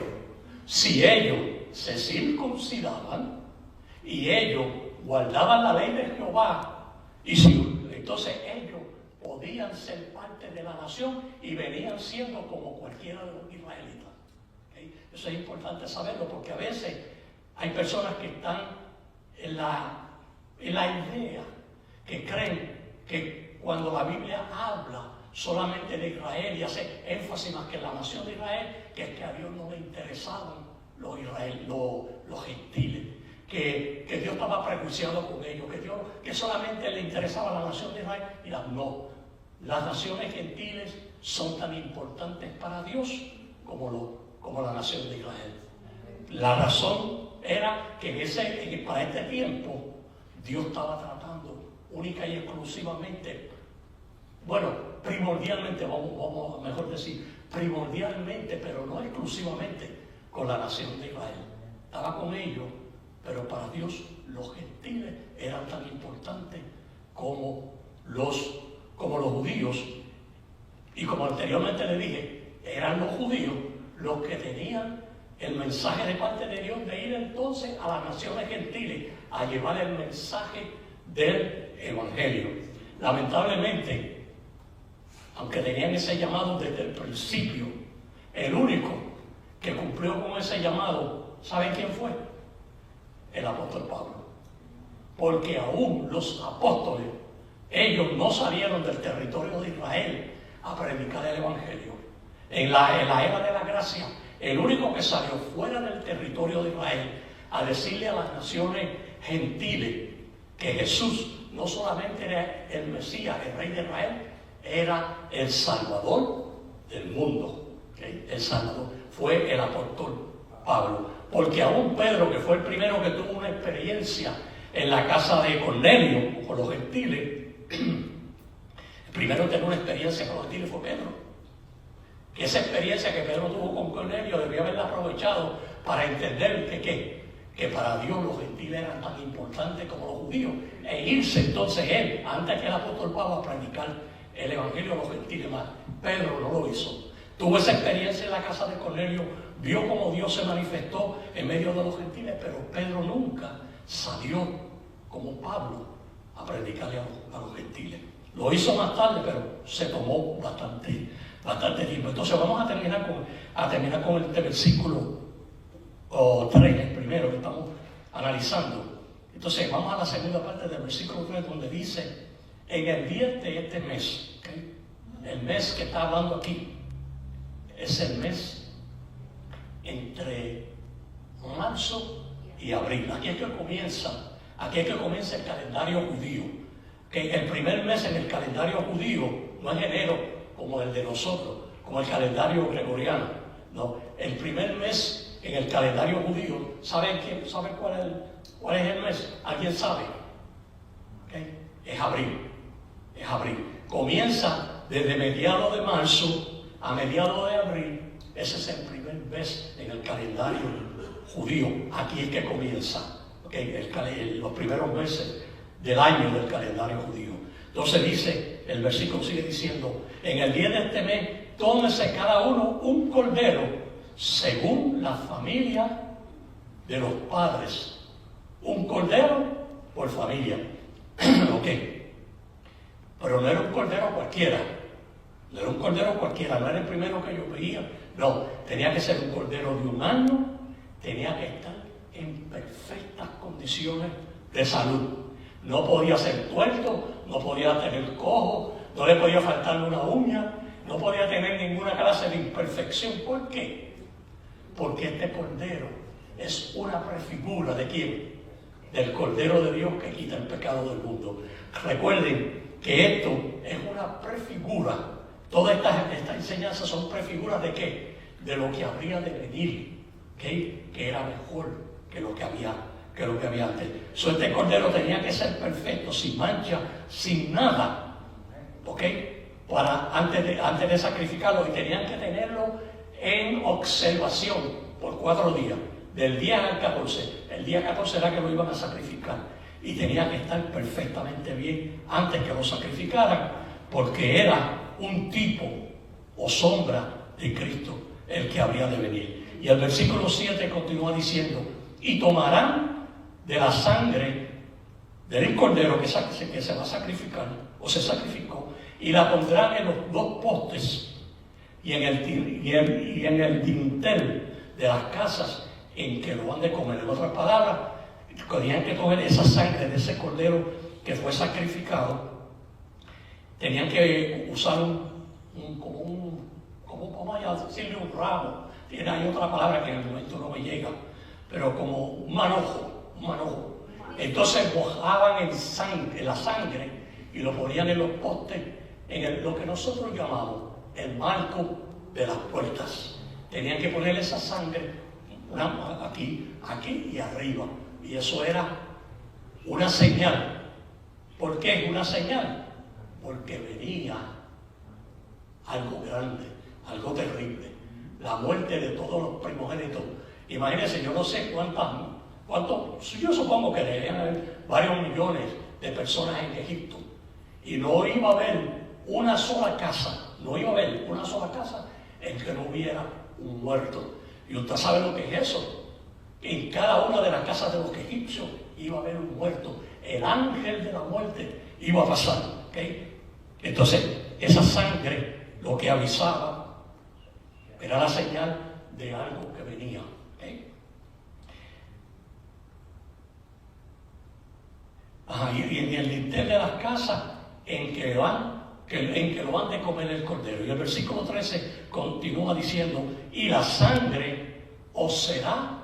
si ellos se circuncidaban y ellos guardaban la ley de Jehová, entonces ellos podían ser parte de la nación y venían siendo como cualquiera de los israelitas. ¿Okay? Eso es importante saberlo, porque a veces hay personas que están en la idea, que creen que cuando la Biblia habla solamente de Israel y hace énfasis más que en la nación de Israel, que es que a Dios no le interesaban los gentiles, que Dios estaba prejuiciado con ellos, que solamente le interesaba la nación de Israel. Mira, no, las naciones gentiles son tan importantes para Dios como la nación de Israel. La razón era que para este tiempo Dios estaba tratando única y exclusivamente, primordialmente, vamos a mejor decir, primordialmente, pero no exclusivamente, con la nación de Israel. Estaba con ellos, pero para Dios los gentiles eran tan importantes como los judíos. Y como anteriormente le dije, eran los judíos los que tenían el mensaje de parte de Dios de ir entonces a las naciones gentiles a llevar el mensaje del Evangelio. Lamentablemente, aunque tenían ese llamado desde el principio, el único que cumplió con ese llamado, ¿saben quién fue? El apóstol Pablo. Porque aún los apóstoles, ellos no salieron del territorio de Israel a predicar el Evangelio. En la era de la gracia, el único que salió fuera del territorio de Israel a decirle a las naciones gentiles que Jesús no solamente era el Mesías, el Rey de Israel, era el Salvador del mundo. ¿Okay? El Salvador fue el apóstol Pablo. Porque aún Pedro, que fue el primero que tuvo una experiencia en la casa de Cornelio con los gentiles, el primero que tuvo una experiencia con los gentiles fue Pedro. Que esa experiencia que Pedro tuvo con Cornelio debía haberla aprovechado para entender que para Dios los gentiles eran tan importantes como los judíos, e irse entonces él, antes que el apóstol Pablo, a predicar el Evangelio a los gentiles más. Pedro no lo hizo. Tuvo esa experiencia en la casa de Cornelio, vio cómo Dios se manifestó en medio de los gentiles, pero Pedro nunca salió como Pablo a predicarle a los gentiles. Lo hizo más tarde, pero se tomó bastante tiempo. Entonces vamos a terminar con este versículo 3, el primero que estamos analizando. Entonces vamos a la segunda parte del versículo 3, donde dice: en el día de este mes, ¿okay? El mes que está hablando aquí es el mes entre marzo y abril. Aquí es que comienza el calendario judío. Que el primer mes en el calendario judío no es enero como el de nosotros, como el calendario gregoriano. No, el primer mes en el calendario judío, ¿saben cuál es el mes? ¿Alguien sabe? ¿Okay? Es abril. Comienza desde mediados de marzo a mediados de abril. Ese es el primer mes en el calendario judío. Aquí es que comienza, ¿okay? Los primeros meses del año del calendario judío. Entonces dice, el versículo sigue diciendo: en el día de este mes, tómese cada uno un cordero según la familia de los padres. Un cordero por familia. Ok. Pero no era un cordero cualquiera. No era el primero que yo veía. No, tenía que ser un cordero de un año, tenía que estar en perfectas condiciones de salud. No podía ser tuerto, no podía tener cojo, no le podía faltar una uña, no podía tener ninguna clase de imperfección. ¿Por qué? Porque este cordero es una prefigura ¿de quién? Del Cordero de Dios que quita el pecado del mundo. Recuerden que esto es una prefigura. Todas estas enseñanzas son prefiguras ¿de qué? De lo que habría de venir, ¿okay? Que era mejor que lo que había antes. Este cordero tenía que ser perfecto, sin mancha, sin nada, ¿ok? Antes de sacrificarlo, y tenían que tenerlo en observación por 4 días, del día al 14. El día 14 era que lo iban a sacrificar y tenía que estar perfectamente bien antes que lo sacrificaran, porque era un tipo o sombra de Cristo el que habría de venir. Y el versículo 7 continúa diciendo: y tomarán de la sangre del cordero que se va a sacrificar, o se sacrificó, y la pondrán en los 2 postes y en el dintel de las casas en que lo han de comer. En otras palabras, tenían que comer esa sangre de ese cordero que fue sacrificado. Tenían que usar ¿cómo decirle? Un ramo. Hay otra palabra que en el momento no me llega, pero como un manojo. Entonces mojaban la sangre y lo ponían en los postes, en lo que nosotros llamamos el marco de las puertas. Tenían que poner esa sangre aquí y arriba. Y eso era una señal. ¿Por qué es una señal? Porque venía algo grande, algo terrible. La muerte de todos los primogénitos. Imagínense, yo no sé cuántos, yo supongo que debían haber varios millones de personas en Egipto. Y no iba a haber una sola casa en que no hubiera un muerto. Y usted sabe lo que es eso. En cada una de las casas de los egipcios iba a haber un muerto. El ángel de la muerte iba a pasar. ¿Okay? Entonces, esa sangre lo que avisaba era la señal de algo que venía. ¿Okay? Y en el dintel de las casas en que lo han de comer el cordero. Y el versículo 13 continúa diciendo: y la sangre os será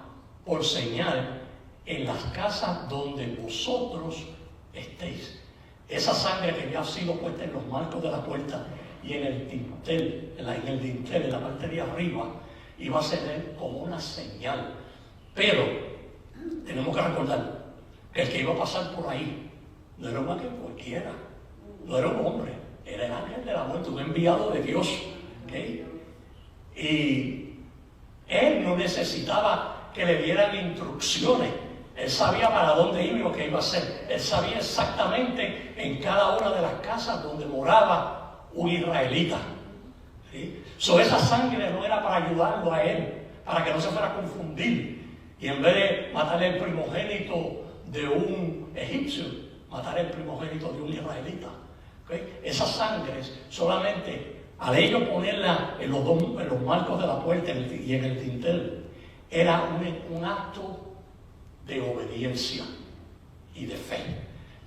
por señal en las casas donde vosotros estéis. Esa sangre que ya ha sido puesta en los marcos de la puerta y en el dintel, en la parte de arriba, iba a ser como una señal. Pero tenemos que recordar que el que iba a pasar por ahí no era un ángel cualquiera, no era un hombre, era el ángel de la muerte, un enviado de Dios. ¿Okay? Y él no necesitaba que le dieran instrucciones. Él sabía para dónde iba y lo que iba a hacer. Él sabía exactamente en cada una de las casas donde moraba un israelita. ¿Sí? Esa sangre no era para ayudarlo a él, para que no se fuera a confundir. Y en vez de matar el primogénito de un egipcio, matar el primogénito de un israelita. ¿Okay? Esas sangres solamente al ellos ponerla en los marcos de la puerta y en el dintel, era un acto de obediencia y de fe.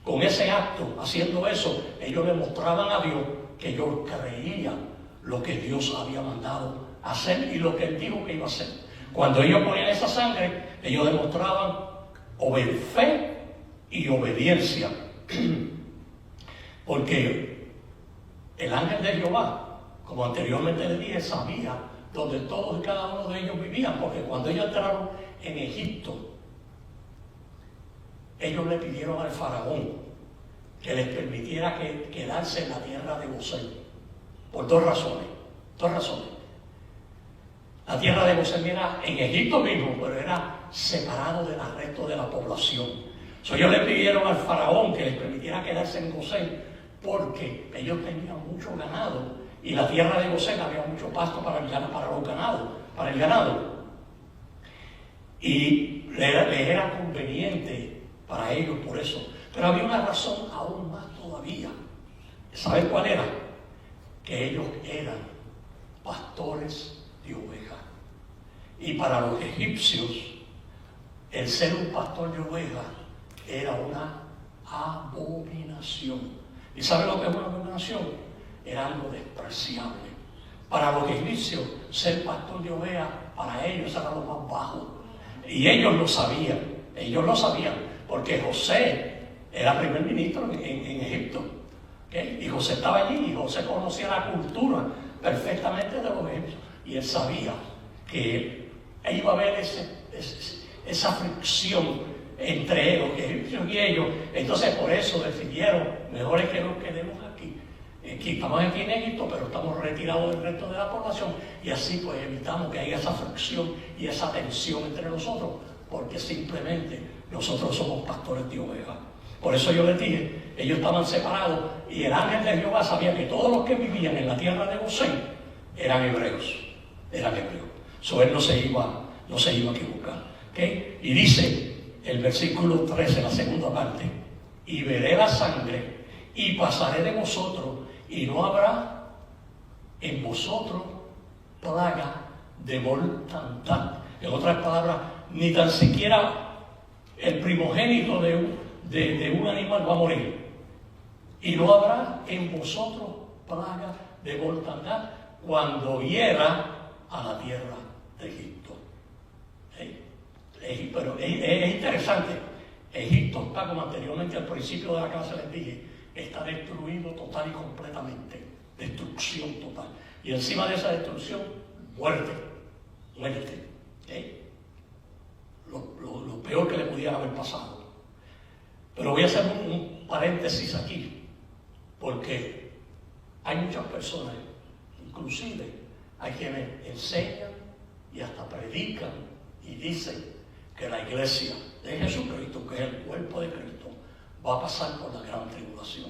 Con ese acto, haciendo eso, ellos le mostraban a Dios que ellos creían lo que Dios había mandado hacer y lo que Él dijo que iba a hacer. Cuando ellos ponían esa sangre, ellos demostraban fe y obediencia. Porque el ángel de Jehová, como anteriormente le dije, sabía donde todos y cada uno de ellos vivían, porque cuando ellos entraron en Egipto, ellos le pidieron al faraón que les permitiera quedarse en la tierra de Gosén, por 2 razones. La tierra de Gosén era en Egipto mismo, pero era separado del resto de la población. Ellos le pidieron al faraón que les permitiera quedarse en Gosén, porque ellos tenían mucho ganado y la tierra de Gosén había mucho pasto para el ganado. Y le era conveniente para ellos por eso. Pero había una razón aún más todavía. ¿Saben cuál era? Que ellos eran pastores de ovejas. Y para los egipcios, el ser un pastor de ovejas era una nación. ¿Y sabe lo que es una buena nación? Era algo despreciable. Para los egipcios, ser pastor de ovejas, para ellos era lo más bajo. Y ellos lo sabían, porque José era primer ministro en Egipto. ¿Okay? Y José estaba allí, y José conocía la cultura perfectamente de los egipcios. Y él sabía que iba a haber esa fricción entre los egipcios y ellos. Entonces por eso decidieron, mejor es que nos quedemos aquí. Estamos aquí en Egipto, pero estamos retirados del resto de la población, y así pues evitamos que haya esa fricción y esa tensión entre nosotros, porque simplemente nosotros somos pastores de ovejas. Por eso yo les dije, ellos estaban separados, y el ángel de Jehová sabía que todos los que vivían en la tierra de Gosén eran hebreos. So él no se iba a equivocar. ¿Okay? Y dice el versículo 13, la segunda parte: y veré la sangre y pasaré de vosotros, y no habrá en vosotros plaga de mortandad. En otras palabras, ni tan siquiera el primogénito de un animal va a morir. Y no habrá en vosotros plaga de mortandad cuando hiera a la tierra de Egipto. Pero es interesante. Egipto está, como anteriormente al principio de la clase les dije, está destruido total y completamente. Destrucción total. Y encima de esa destrucción, muerte. Lo peor que le pudiera haber pasado. Pero voy a hacer un paréntesis aquí, porque hay muchas personas, inclusive hay quienes enseñan y hasta predican y dicen que la iglesia de Jesucristo, que es el cuerpo de Cristo, va a pasar por la gran tribulación.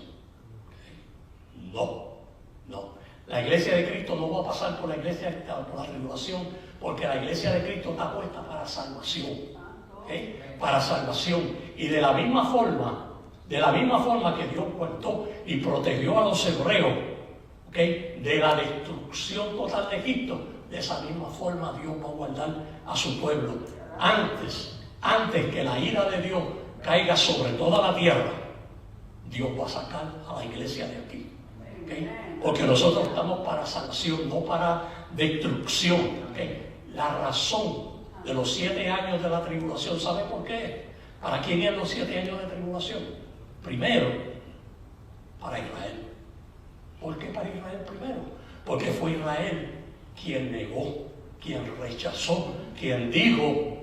No. La iglesia de Cristo no va a pasar por la tribulación, porque la iglesia de Cristo está puesta para salvación. Para salvación. Y de la misma forma que Dios guardó y protegió a los hebreos, de la destrucción total de Egipto, de esa misma forma Dios va a guardar a su pueblo. Antes que la ira de Dios caiga sobre toda la tierra, Dios va a sacar a la iglesia de aquí. Porque nosotros estamos para salvación, no para destrucción. La razón de los 7 años de la tribulación, ¿sabe por qué? ¿Para quién eran los 7 años de tribulación? Primero, para Israel. ¿Por qué para Israel primero? Porque fue Israel quien negó, quien rechazó, quien dijo: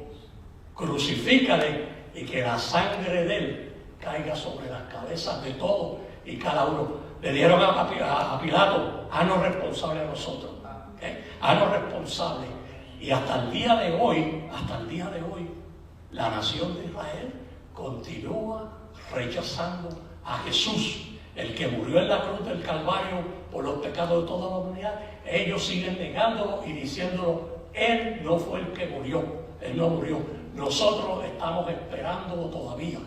crucifícale y que la sangre de él caiga sobre las cabezas de todos y cada uno. Le dieron a Pilato: haznos responsable a nosotros, haznos responsable. Y hasta el día de hoy, la nación de Israel continúa rechazando a Jesús, el que murió en la cruz del Calvario por los pecados de toda la humanidad. Ellos siguen negándolo y diciéndolo: Él no fue el que murió, Él no murió. Nosotros estamos esperándolo todavía.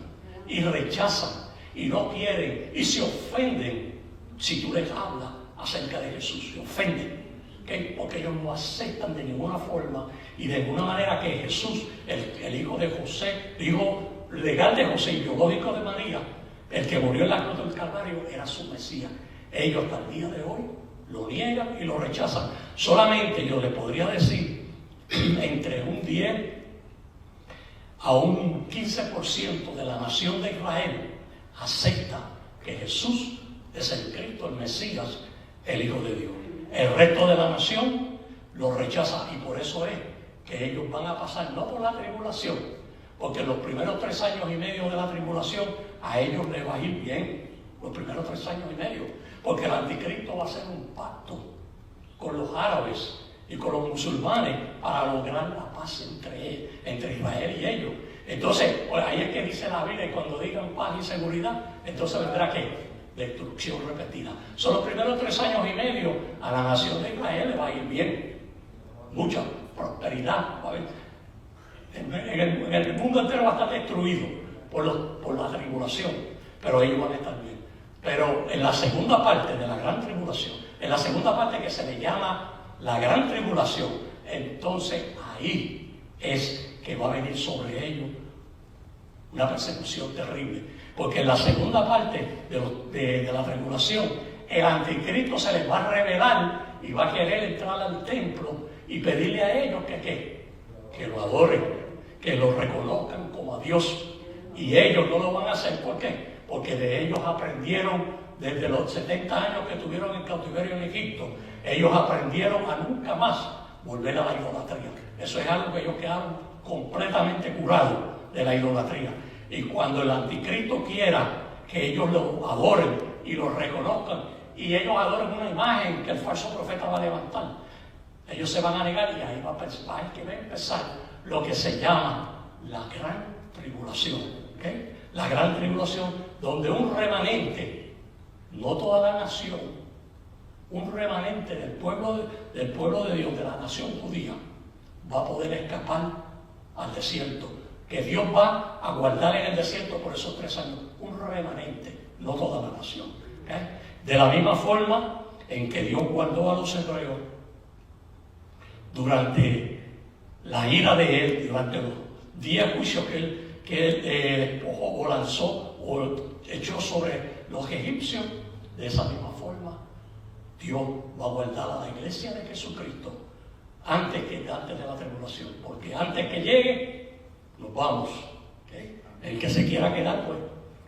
Y rechazan, y no quieren, y se ofenden si tú les hablas acerca de Jesús. Se ofenden, porque ellos no aceptan de ninguna forma y de ninguna manera que Jesús, el hijo de José, el hijo legal de José y biológico de María, el que murió en la cruz del Calvario, era su Mesías. Ellos hasta el día de hoy lo niegan y lo rechazan. Solamente yo le podría decir entre un 10 a un 15% de la nación de Israel acepta que Jesús es el Cristo, el Mesías, el Hijo de Dios. El resto de la nación lo rechaza, y por eso es que ellos van a pasar no por la tribulación, porque los primeros 3 años y medio de la tribulación a ellos les va a ir bien, los primeros 3 años y medio, porque el anticristo va a hacer un pacto con los árabes y con los musulmanes para lograr la paz entre Israel y ellos. Entonces, pues ahí es que dice la Biblia, y cuando digan paz y seguridad, entonces vendrá ¿qué? Destrucción repetida. Son los primeros 3 años y medio a la nación de Israel le va a ir bien, mucha prosperidad va a haber. En el mundo entero va a estar destruido por la tribulación, pero ellos van a estar bien. Pero en la segunda parte de la gran tribulación, en la segunda parte que se le llama la gran tribulación, entonces ahí es que va a venir sobre ellos una persecución terrible. Porque en la segunda parte de la tribulación, el anticristo se les va a revelar y va a querer entrar al templo y pedirle a ellos que lo adoren, que lo reconozcan como a Dios. Y ellos no lo van a hacer. ¿Por qué? Porque de ellos aprendieron desde los 70 años que estuvieron en cautiverio en Egipto. Ellos aprendieron a nunca más volver a la idolatría. Eso es algo que ellos quedaron completamente curados de la idolatría. Y cuando el anticristo quiera que ellos lo adoren y lo reconozcan, y ellos adoren una imagen que el falso profeta va a levantar, ellos se van a negar y ahí va a empezar lo que se llama la gran tribulación. ¿Okay? La gran tribulación, donde un remanente, no toda la nación, un remanente del pueblo de Dios, de la nación judía, va a poder escapar al desierto, que Dios va a guardar en el desierto por esos 3 años, un remanente, no toda la nación. ¿Okay? De la misma forma en que Dios guardó a los hebreos durante la ira de él, durante los 10 juicios que él despojó o lanzó o echó sobre los egipcios, de esa misma forma Dios va a guardar a la iglesia de Jesucristo antes de la tribulación, porque antes que llegue nos vamos. ¿Okay? El que se quiera quedar, pues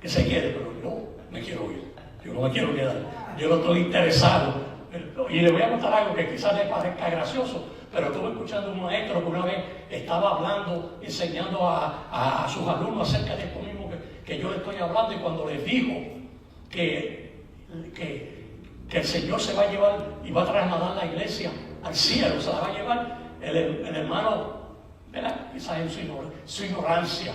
que se quede, pero yo me quiero ir, yo no me quiero quedar, yo no estoy interesado. Y le voy a contar algo que quizás le parezca gracioso, pero estuve escuchando a un maestro que una vez estaba hablando, enseñando a sus alumnos acerca de esto mismo que yo le estoy hablando, y cuando les dijo que el Señor se va a llevar y va a trasladar la iglesia al cielo, se la va a llevar, el hermano, ¿verdad? Quizás en su ignorancia,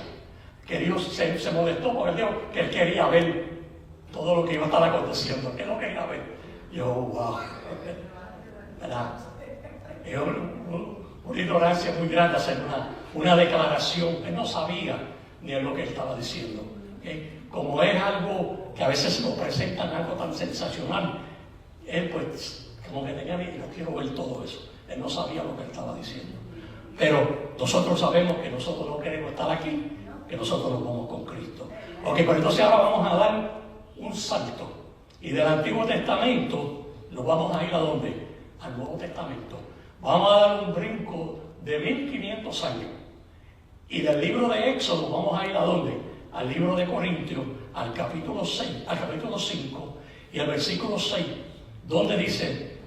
que Dios se molestó porque él dijo que él quería ver todo lo que iba a estar aconteciendo, que él lo quería ver. Yo, wow, ¿verdad? Es una ignorancia muy grande hacer una declaración que no sabía ni en lo que él estaba diciendo. ¿Okay? Como es algo que a veces se nos presentan algo tan sensacional, él pues como que tenía, y no quiero ver todo eso. Él no sabía lo que él estaba diciendo. Pero nosotros sabemos que nosotros no queremos estar aquí, que nosotros nos vamos con Cristo. Ok, pero entonces ahora vamos a dar un salto. Y del Antiguo Testamento nos vamos a ir ¿a dónde? Al Nuevo Testamento. Vamos a dar un brinco de 1500 años. Y del libro de Éxodo vamos a ir ¿a dónde? Al libro de Corintios, al capítulo 6, al capítulo 5 y al versículo 6, donde dice,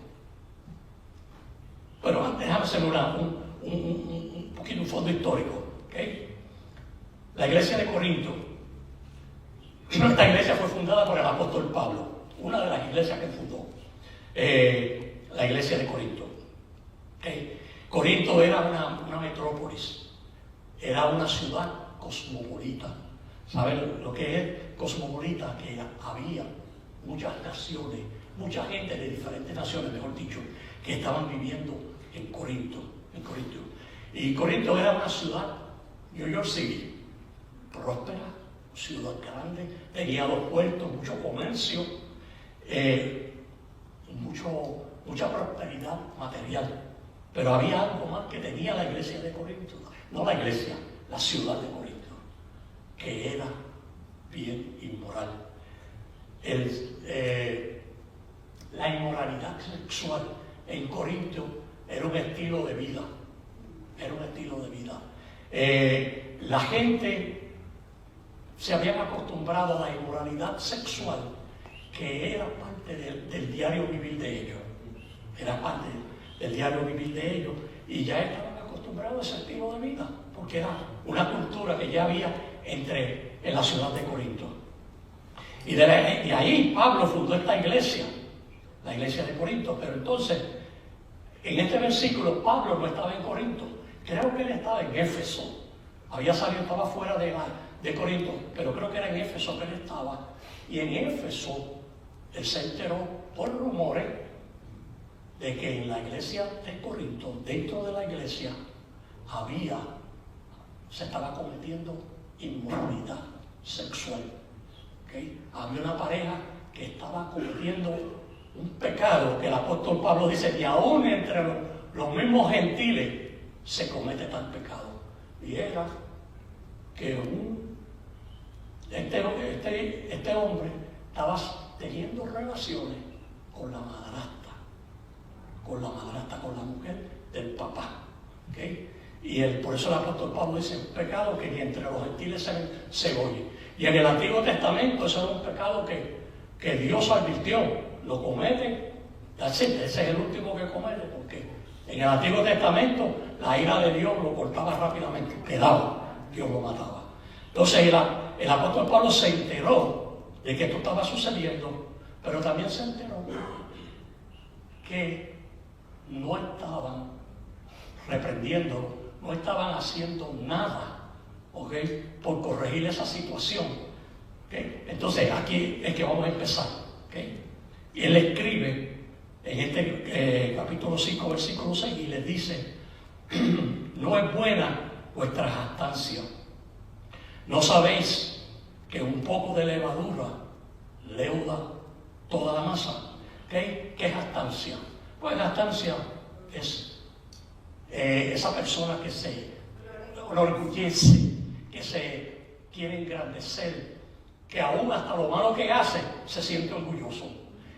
pero antes déjame hacer un poquito un fondo histórico. ¿Okay? La iglesia de Corinto, esta iglesia fue fundada por el apóstol Pablo, una de las iglesias que fundó, la iglesia de Corinto. ¿Okay? Corinto era una metrópolis, era una ciudad cosmopolita. ¿Saben lo que es cosmopolita? Que había muchas naciones, mucha gente de diferentes naciones, mejor dicho, que estaban viviendo en Corinto. Y Corinto era una ciudad, New York City, próspera, ciudad grande, tenía 2 puertos, mucho comercio, mucha prosperidad material. Pero había algo más que tenía la iglesia de Corinto, no la iglesia, la ciudad de Corinto, que era bien inmoral. La inmoralidad sexual en Corinto era un estilo de vida. La gente se había acostumbrado a la inmoralidad sexual, que era parte del diario vivir de ellos. Era parte del diario vivir de ellos, y ya estaban acostumbrados a ese estilo de vida, porque era una cultura que ya había en la ciudad de Corinto. Y de ahí Pablo fundó esta iglesia, la iglesia de Corinto. Pero entonces, en este versículo, Pablo no estaba en Corinto, creo que él estaba en Éfeso. Había salido, estaba fuera de Corinto, pero creo que era en Éfeso que él estaba. Y en Éfeso, él se enteró por rumores de que en la iglesia de Corinto, dentro de la iglesia, se estaba cometiendo inmoralidad sexual. ¿Okay? Había una pareja que estaba cometiendo un pecado que el apóstol Pablo dice que aún entre los mismos gentiles se comete tal pecado. Y era que un Este hombre estaba teniendo relaciones con la madrastra, con la mujer del papá. ¿Okay? Y por eso el apóstol Pablo dice: un pecado que ni entre los gentiles se oye. Y en el Antiguo Testamento eso era un pecado que Dios advirtió: lo cometen, ese es el último que comete, porque en el Antiguo Testamento la ira de Dios lo cortaba rápidamente, quedaba, Dios lo mataba. Entonces el apóstol Pablo se enteró de que esto estaba sucediendo, pero también se enteró que no estaban reprendiendo, no estaban haciendo nada, ¿okay?, por corregir esa situación. ¿Okay? Entonces aquí es que vamos a empezar. ¿Okay? Y él escribe en este capítulo 5, versículo 6, y les dice: no es buena vuestra jactancia. ¿No sabéis que un poco de levadura leuda toda la masa? ¿Okay? ¿Qué es jactancia? Pues jactancia es esa persona que se enorgullece, que se quiere engrandecer, que aún hasta lo malo que hace se siente orgulloso.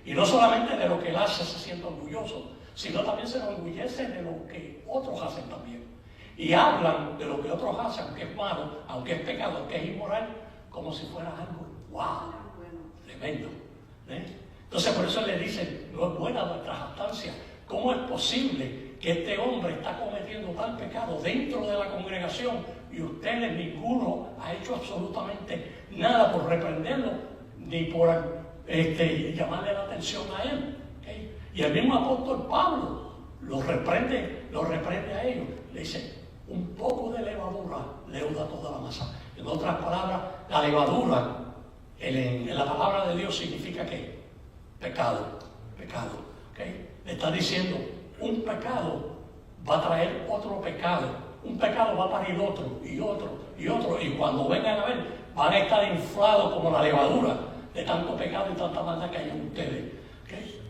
Y no solamente de lo que él hace se siente orgulloso, sino también se enorgullece de lo que otros hacen también. Y hablan de lo que otros hacen, aunque es malo, aunque es pecado, aunque es inmoral, como si fuera algo ¡wow! Tremendo. Entonces por eso le dicen: no es buena nuestra jactancia. ¿Cómo es posible que este hombre está cometiendo tal pecado dentro de la congregación y ustedes ninguno ha hecho absolutamente nada por reprenderlo ni por llamarle la atención a él? ¿Okay? Y el mismo apóstol Pablo lo reprende a ellos. Le dice: un poco de levadura leuda toda la masa. En otras palabras, la levadura en la palabra de Dios significa ¿qué? Pecado. ¿Okay? Le está diciendo: un pecado va a traer otro pecado, un pecado va a parir otro y otro y otro, y cuando vengan a ver van a estar inflados como la levadura de tanto pecado y tanta maldad que hay en ustedes. ¿Okay?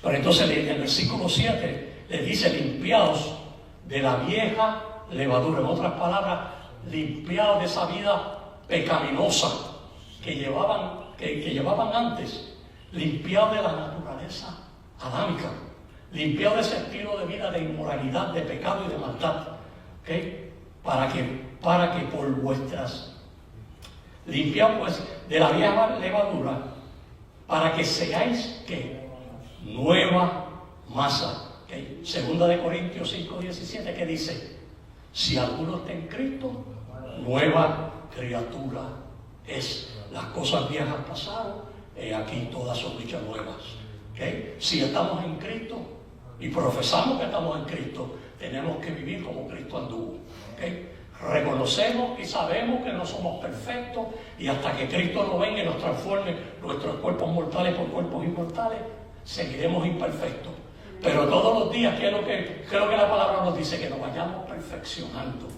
Pero entonces en el versículo 7 le dice: limpiaos de la vieja levadura. En otras palabras, limpiaos de esa vida pecaminosa que llevaban antes, limpiaos de la naturaleza adámica, limpiaos de ese estilo de vida de inmoralidad, de pecado y de maldad. ¿Okay? Para que por vuestras limpiaos pues de la vieja levadura, para que seáis ¿qué? Nueva masa. ¿Okay? Segunda de Corintios 5:17, que dice: si alguno está en Cristo, nueva criatura es. Las cosas viejas pasaron, aquí todas son hechas nuevas. ¿Okay? Si estamos en Cristo y profesamos que estamos en Cristo, tenemos que vivir como Cristo anduvo. ¿Okay? Reconocemos y sabemos que no somos perfectos, y hasta que Cristo nos venga y nos transforme nuestros cuerpos mortales por cuerpos inmortales, seguiremos imperfectos. Pero todos los días, ¿qué es lo que la palabra nos dice? Que nos vayamos perfeccionando.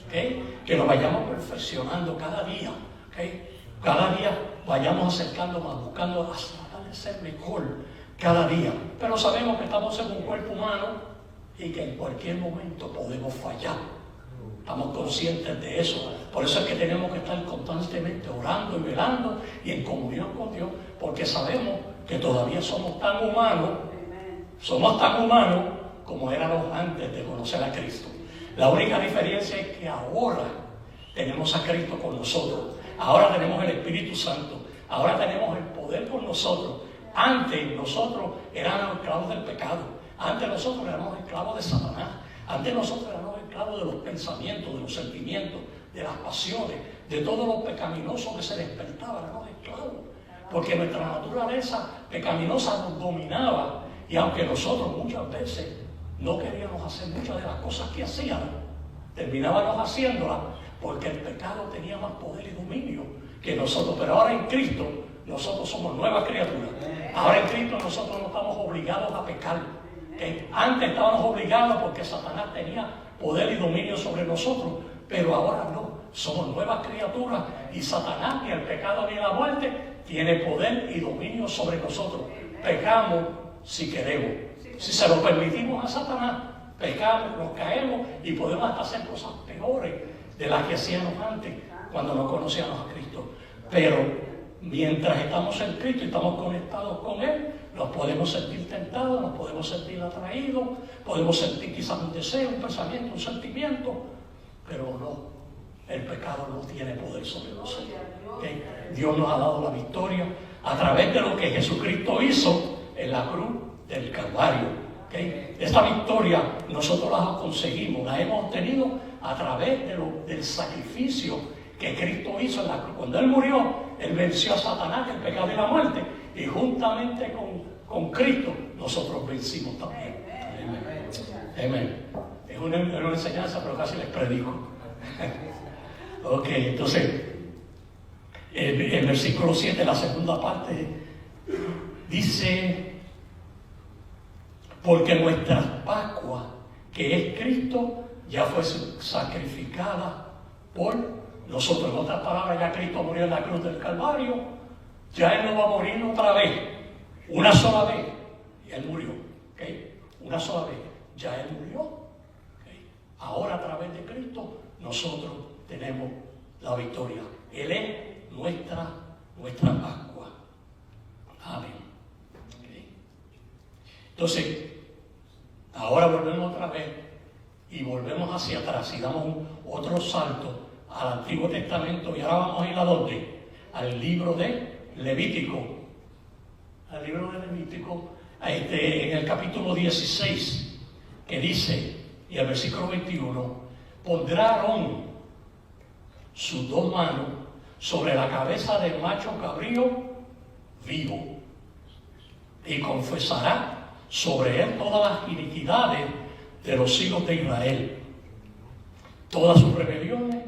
¿Okay? Que nos vayamos perfeccionando cada día. ¿Okay? Cada día vayamos acercándonos, buscando tratar de ser mejor cada día. Pero sabemos que estamos en un cuerpo humano y que en cualquier momento podemos fallar. Estamos conscientes de eso. Por eso es que tenemos que estar constantemente orando y velando y en comunión con Dios, porque sabemos que todavía somos tan humanos como éramos antes de conocer a Cristo. La única diferencia es que ahora tenemos a Cristo con nosotros. Ahora tenemos el Espíritu Santo. Ahora tenemos el poder con nosotros. Antes nosotros éramos esclavos del pecado. Antes nosotros éramos esclavos de Satanás. Antes nosotros éramos esclavos de los pensamientos, de los sentimientos, de las pasiones, de todo lo pecaminoso que se despertaba. Éramos esclavos. Porque nuestra naturaleza pecaminosa nos dominaba. Y aunque nosotros muchas veces no queríamos hacer muchas de las cosas que hacíamos, terminábamos haciéndolas porque el pecado tenía más poder y dominio que nosotros. Pero ahora en Cristo nosotros somos nuevas criaturas. Ahora en Cristo nosotros no estamos obligados a pecar. Antes estábamos obligados porque Satanás tenía poder y dominio sobre nosotros, pero ahora no. Somos nuevas criaturas y Satanás, ni el pecado ni la muerte, tiene poder y dominio sobre nosotros. Pecamos si queremos. Si se lo permitimos a Satanás, pecamos, nos caemos y podemos hasta hacer cosas peores de las que hacíamos antes cuando no conocíamos a Cristo. Pero mientras estamos en Cristo y estamos conectados con Él, nos podemos sentir tentados, nos podemos sentir atraídos, podemos sentir quizás un deseo, un pensamiento, un sentimiento, pero no, el pecado no tiene poder sobre nosotros. ¿Okay? Dios nos ha dado la victoria a través de lo que Jesucristo hizo en la cruz del Calvario. ¿Okay? Esta victoria nosotros la conseguimos, la hemos obtenido a través del sacrificio que Cristo hizo en la cruz. Cuando Él murió, Él venció a Satanás, el pecado y la muerte, y juntamente con Cristo nosotros vencimos también. Amén. Es una enseñanza, pero casi les predico. Ok, entonces, el versículo 7, la segunda parte, dice: porque nuestra Pascua, que es Cristo, ya fue sacrificada por nosotros. En otras palabras, ya Cristo murió en la cruz del Calvario, ya Él no va a morir otra vez, una sola vez, y Él murió, ¿okay? Una sola vez, ya Él murió, ¿okay? Ahora a través de Cristo nosotros tenemos la victoria. Él es nuestra Pascua. Amén. ¿Okay? Entonces, ahora volvemos otra vez y volvemos hacia atrás y damos otro salto al Antiguo Testamento, y ahora vamos a ir a ¿dónde? Al libro de Levítico. Al libro de Levítico, en el capítulo 16, que dice, y el versículo 21, pondrá Aarón sus dos manos sobre la cabeza del macho cabrío vivo y confesará sobre él todas las iniquidades de los hijos de Israel, todas sus rebeliones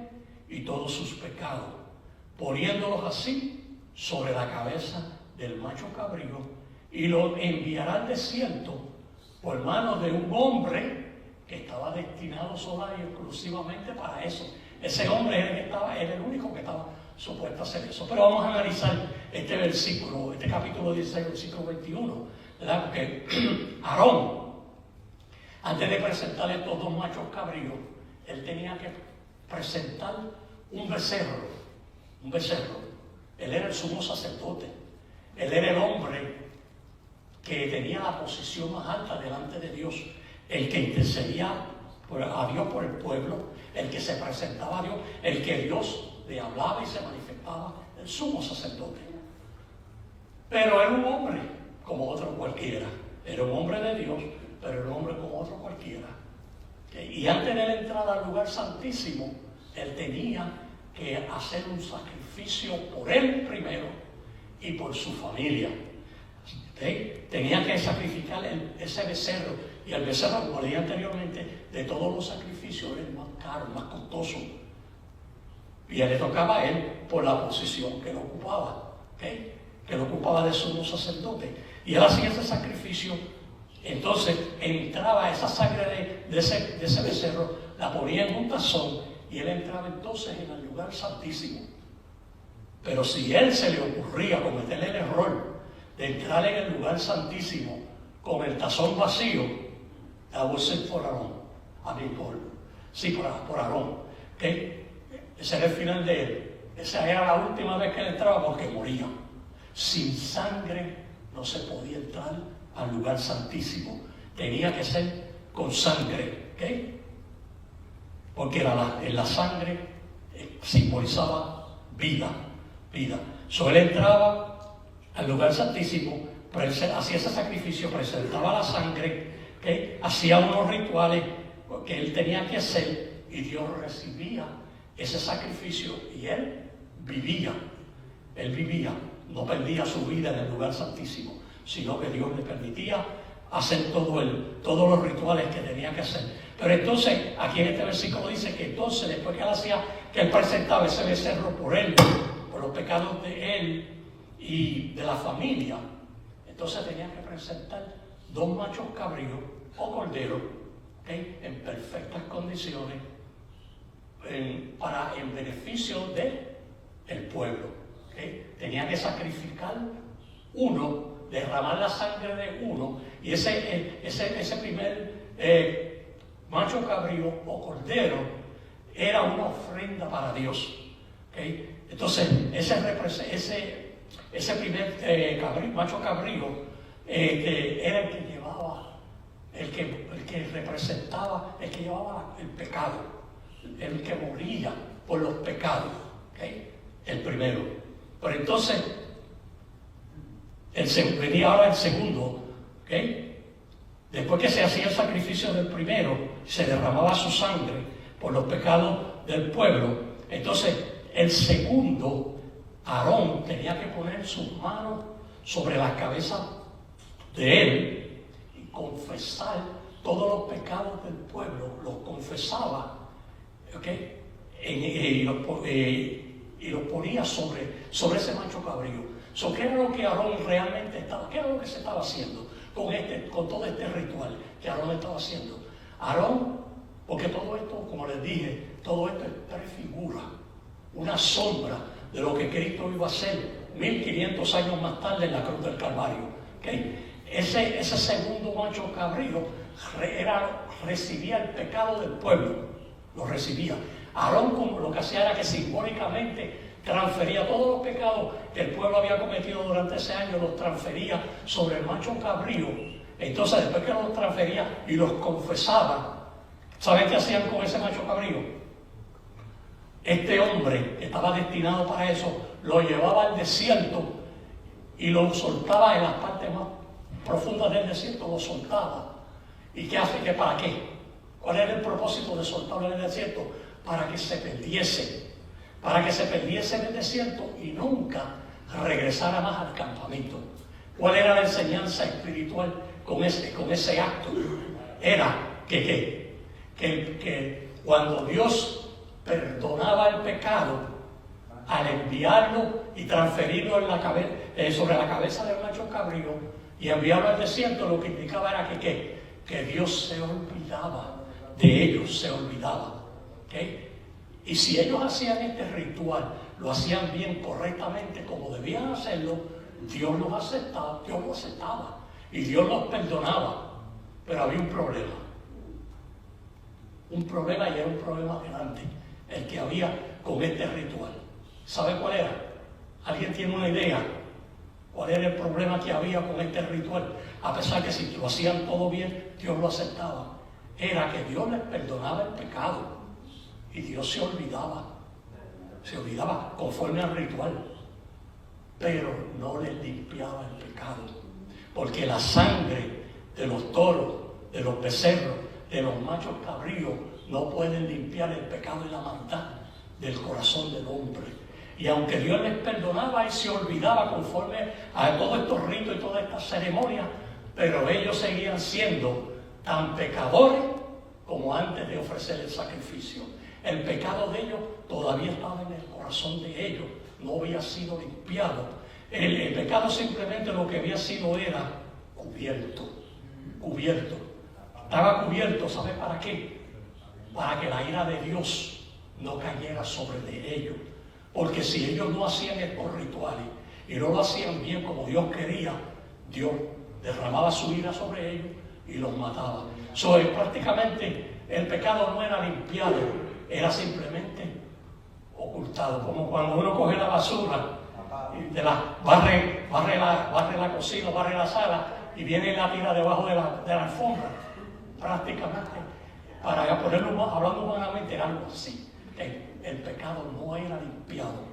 y todos sus pecados, poniéndolos así sobre la cabeza del macho cabrío, y lo enviará al desierto por manos de un hombre que estaba destinado sola y exclusivamente para eso. Ese hombre era el único que estaba supuesto a hacer eso. Pero vamos a analizar este versículo, este capítulo 16, versículo 21, ¿verdad? Porque Aarón, antes de presentar estos dos machos cabríos, él tenía que presentar un becerro. Él era el sumo sacerdote. Él era el hombre que tenía la posición más alta delante de Dios, el que intercedía a Dios por el pueblo, el que se presentaba a Dios, el que Dios le hablaba y se manifestaba, el sumo sacerdote. Pero era un hombre como otro cualquiera. Era un hombre de Dios, pero era un hombre como otro cualquiera. Y antes de la entrada al lugar santísimo, él tenía que hacer un sacrificio por él primero y por su familia. Tenía que sacrificar ese becerro, y el becerro, como leí anteriormente, de todos los sacrificios era el más caro, el más costoso, y le tocaba a él por la posición que lo ocupaba, que lo ocupaba de sumo sacerdote, y él hacía ese sacrificio. Entonces entraba esa sangre de ese becerro, la ponía en un tazón, y él entraba entonces en el lugar santísimo. Pero si él se le ocurría cometer el error de entrar en el lugar santísimo con el tazón vacío, I will say por Aarón, por Aarón, ¿okay? Ese era el final de él. Esa era la última vez que él entraba, porque moría. Sin sangre no se podía entrar al lugar santísimo. Tenía que ser con sangre, ¿okay? Porque la sangre simbolizaba vida. So él entraba al lugar santísimo, hacía ese sacrificio, presentaba la sangre, ¿okay? Hacía unos rituales que él tenía que hacer, y Dios recibía ese sacrificio, y él vivía, no perdía su vida en el lugar santísimo, sino que Dios le permitía hacer todos los rituales que tenía que hacer. Pero entonces, aquí en este versículo dice que entonces, después que él hacía, que él presentaba ese becerro por él, por los pecados de él y de la familia, entonces tenía que presentar dos machos cabríos o corderos, ¿okay? En perfectas condiciones, en beneficio del pueblo, ¿okay? Tenía que sacrificar uno, derramar la sangre de uno, y ese primer macho cabrío o cordero era una ofrenda para Dios, ¿okay? Entonces, ese primer macho cabrío era el que llevaba, el que representaba, el que llevaba el pecado, el que moría por los pecados, ¿okay? El primero. Pero entonces, venía ahora el segundo, ¿okay? Después que se hacía el sacrificio del primero, se derramaba su sangre por los pecados del pueblo. Entonces, el segundo, Aarón, tenía que poner sus manos sobre la cabeza de él y confesar todos los pecados del pueblo. Los confesaba, ¿okay? Y los ponía sobre ese macho cabrío. ¿Qué era lo que Aarón realmente estaba? ¿Qué era lo que se estaba haciendo con todo este ritual que Aarón estaba haciendo? Aarón, porque todo esto, como les dije, todo esto es prefigura, una sombra de lo que Cristo iba a hacer 1500 años más tarde en la cruz del Calvario. ¿Okay? Ese segundo macho cabrío recibía el pecado del pueblo, lo recibía. Aarón, como lo que hacía era que simbólicamente transfería todos los pecados que el pueblo había cometido durante ese año, los transfería sobre el macho cabrío. Entonces, después que los transfería y los confesaba, ¿saben qué hacían con ese macho cabrío? Este hombre que estaba destinado para eso, lo llevaba al desierto y lo soltaba en las partes más profundas del desierto, lo soltaba. ¿Y qué hace? ¿Qué para qué? ¿Cuál era el propósito de soltarlo en el desierto? Para que se perdiese en el desierto y nunca regresara más al campamento. ¿Cuál era la enseñanza espiritual con ese acto? Era que cuando Dios perdonaba el pecado, al enviarlo y transferirlo sobre la cabeza del macho cabrío y enviarlo al desierto, lo que indicaba era que Dios se olvidaba de ellos, se olvidaba. ¿Okay? Y si ellos hacían este ritual, lo hacían bien, correctamente, como debían hacerlo, Dios lo aceptaba y Dios los perdonaba. Pero había un problema y era un problema grande el que había con este ritual. ¿Sabe cuál era? ¿Alguien tiene una idea? ¿Cuál era el problema que había con este ritual? A pesar que si lo hacían todo bien, Dios lo aceptaba. Era que Dios les perdonaba el pecado y Dios se olvidaba conforme al ritual, pero no les limpiaba el pecado, porque la sangre de los toros, de los becerros, de los machos cabríos no pueden limpiar el pecado y la maldad del corazón del hombre. Y aunque Dios les perdonaba y se olvidaba conforme a todos estos ritos y todas estas ceremonias, pero ellos seguían siendo tan pecadores como antes de ofrecer el sacrificio. El pecado de ellos todavía estaba en el corazón de ellos, no había sido limpiado. El pecado simplemente lo que había sido era cubierto. Estaba cubierto, ¿sabe para qué? Para que la ira de Dios no cayera sobre de ellos. Porque si ellos no hacían estos rituales y no lo hacían bien como Dios quería, Dios derramaba su ira sobre ellos y los mataba. Prácticamente el pecado no era limpiado, era simplemente ocultado. Como cuando uno coge la basura y barre la cocina, barre la sala y viene y la tira debajo de la alfombra. Prácticamente, para ponerlo hablando humanamente, era algo así. El pecado no era limpiado.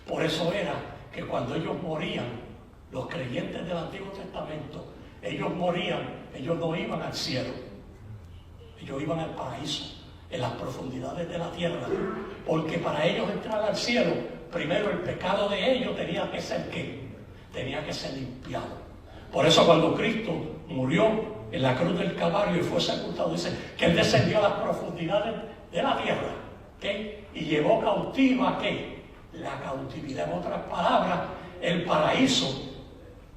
Por eso era que cuando ellos morían, los creyentes del Antiguo Testamento, ellos morían, ellos no iban al cielo, ellos iban al paraíso, en las profundidades de la tierra, porque para ellos entrar al cielo, primero el pecado de ellos tenía que ser ¿qué? Tenía que ser limpiado. Por eso cuando Cristo murió en la cruz del Calvario y fue sepultado, dice que Él descendió a las profundidades de la tierra, ¿okay? Y llevó cautiva ¿qué? La cautividad. En otras palabras, el paraíso,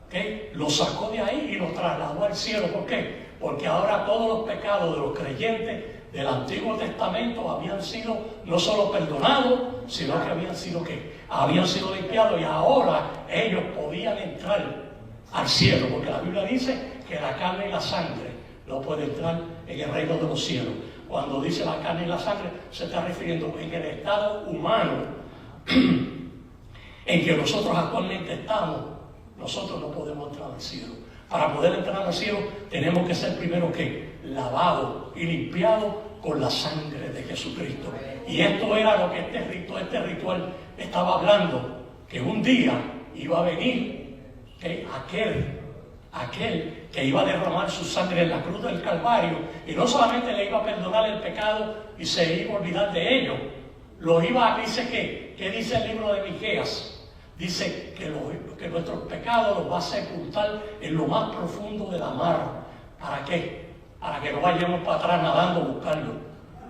¿okay? Lo sacó de ahí y lo trasladó al cielo. ¿Por qué? Porque ahora todos los pecados de los creyentes del Antiguo Testamento habían sido no solo perdonados, sino que habían sido ¿qué? Habían sido limpiados, y ahora ellos podían entrar al cielo, porque la Biblia dice que la carne y la sangre no pueden entrar en el reino de los cielos. Cuando dice la carne y la sangre, se está refiriendo en el estado humano en que nosotros actualmente estamos, nosotros no podemos entrar al cielo. Para poder entrar al cielo tenemos que ser primero que lavados y limpiados con la sangre de Jesucristo. Y esto era lo que este ritual estaba hablando, que un día iba a venir aquel que iba a derramar su sangre en la cruz del Calvario, y no solamente le iba a perdonar el pecado y se iba a olvidar de ello, ¿qué dice el libro de Miqueas? Dice que nuestros pecados los va a sepultar en lo más profundo de la mar. ¿Para qué? Para que no vayamos para atrás nadando a buscarlo.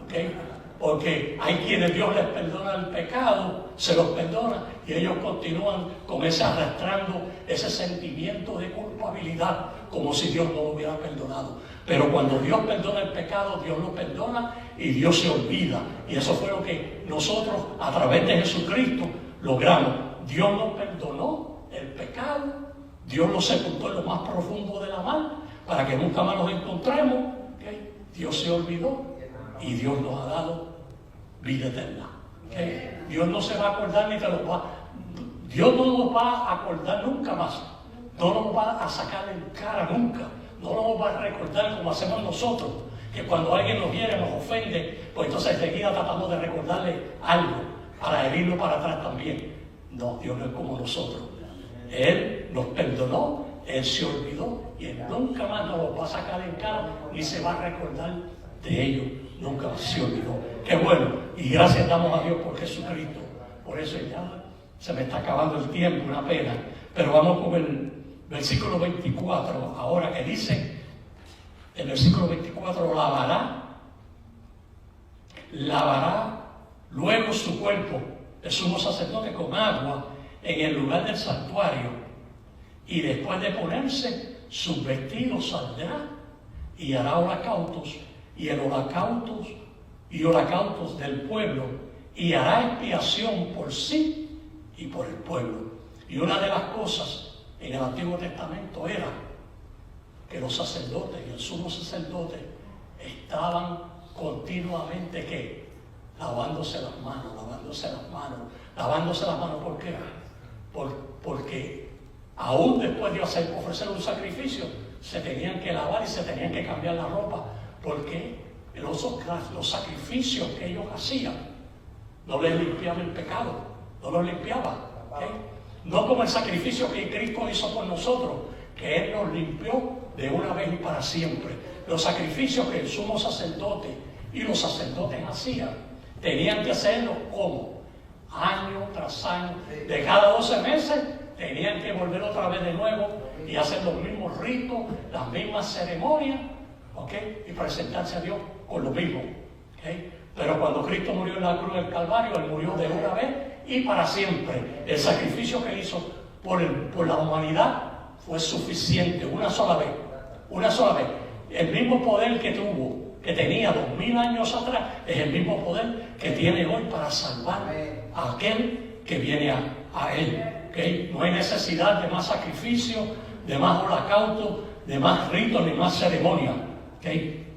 ¿Okay? Porque hay quienes Dios les perdona el pecado, se los perdona, y ellos continúan con arrastrando ese sentimiento de culpabilidad, como si Dios no lo hubiera perdonado. Pero cuando Dios perdona el pecado, Dios lo perdona y Dios se olvida. Y eso fue lo que nosotros, a través de Jesucristo, logramos. Dios nos perdonó el pecado, Dios lo sepultó en lo más profundo de la mar, para que nunca más nos encontremos. ¿Okay? Dios se olvidó y Dios nos ha dado vida eterna. ¿Okay? Dios no se va a acordar ni te lo va. Dios no nos va a acordar nunca más. No nos va a sacar en cara nunca. No nos va a recordar como hacemos nosotros, que cuando alguien nos hiere, nos ofende, pues entonces enseguida tratamos de recordarle algo para herirlo para atrás también. No, Dios no es como nosotros. Él nos perdonó, Él se olvidó y Él nunca más nos lo va a sacar en cara ni se va a recordar de ello. Nunca se olvidó. Qué bueno. Y gracias damos a Dios por Jesucristo. Por eso ya se me está acabando el tiempo, una pena. Pero vamos con el versículo 24. Ahora que dice, el versículo 24, lavará luego su cuerpo el sumo sacerdote con agua en el lugar del santuario, y después de ponerse sus vestidos saldrá y hará holocaustos del pueblo, y hará expiación por sí y por el pueblo. Y una de las cosas en el Antiguo Testamento era que los sacerdotes y el sumo sacerdote estaban continuamente lavándose las manos. ¿Por qué? Porque aún después de ofrecer un sacrificio, se tenían que lavar y se tenían que cambiar la ropa, porque los sacrificios que ellos hacían no les limpiaban el pecado, no los limpiaban. ¿Okay? No como el sacrificio que Cristo hizo por nosotros, que Él nos limpió de una vez y para siempre. Los sacrificios que el sumo sacerdote y los sacerdotes hacían, tenían que hacerlo como año tras año, de cada 12 meses tenían que volver otra vez de nuevo y hacer los mismos ritos, las mismas ceremonias, ¿okay? Y presentarse a Dios con lo mismo. ¿Okay? Pero cuando Cristo murió en la cruz del Calvario, Él murió de una vez y para siempre. El sacrificio que hizo por la humanidad fue suficiente, una sola vez. El mismo poder que tenía 2000 años atrás, es el mismo poder que tiene hoy para salvar a aquel que viene a Él. ¿Okay? No hay necesidad de más sacrificio, de más holocausto, de más ritos, ni más ceremonia. ¿Okay?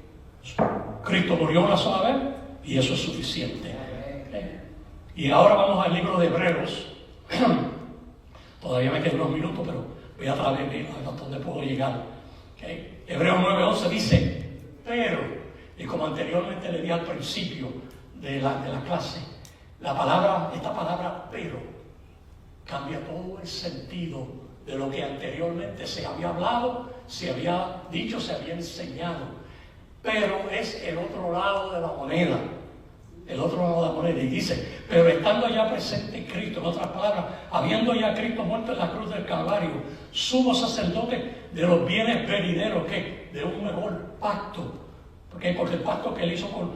Cristo murió una sola vez y eso es suficiente. ¿Okay? Y ahora vamos al libro de Hebreos. Todavía me quedan unos minutos, pero voy a tratar de ver hasta dónde puedo llegar. ¿Okay? Hebreos 9:11 dice, pero, y como anteriormente le di al principio de la clase, esta palabra pero cambia todo el sentido de lo que anteriormente se había hablado, se había dicho, se había enseñado. Pero es el otro lado de la moneda. Y dice, pero estando ya presente Cristo, en otras palabras, habiendo ya Cristo muerto en la cruz del Calvario, sumo sacerdote de los bienes venideros, ¿qué? De un mejor pacto. Porque el pacto que Él hizo con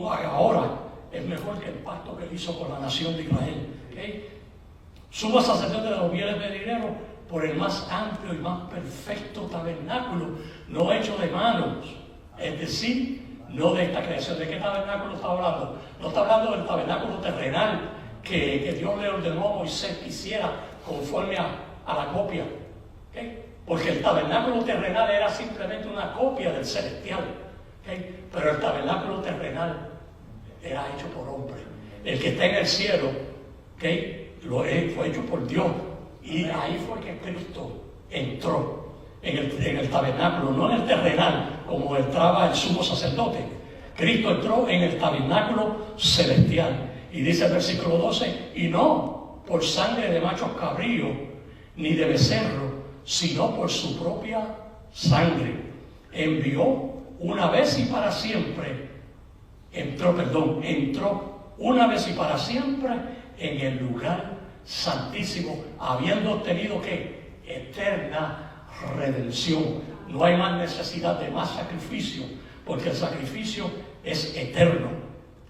ahora es mejor que el pacto que Él hizo con la nación de Israel. ¿Okay? Sumo sacerdote de los bienes venideros por el más amplio y más perfecto tabernáculo, no hecho de manos. Es decir, no de esta creación. ¿De qué tabernáculo está hablando? No está hablando del tabernáculo terrenal que Dios le ordenó a Moisés que hiciera conforme a la copia. ¿Okay? Porque el tabernáculo terrenal era simplemente una copia del celestial. ¿Okay? Pero el tabernáculo terrenal era hecho por hombre. El que está en el cielo, ¿okay? fue hecho por Dios. Y ahí fue que Cristo entró en el tabernáculo, no en el terrenal, como entraba el sumo sacerdote. Cristo entró en el tabernáculo celestial. Y dice el versículo 12, y no por sangre de machos cabríos, ni de becerro, sino por su propia sangre. Envió una vez y para siempre, entró una vez y para siempre en el lugar santísimo, habiendo obtenido ¿qué? Eterna redención. No hay más necesidad de más sacrificio, porque el sacrificio es eterno.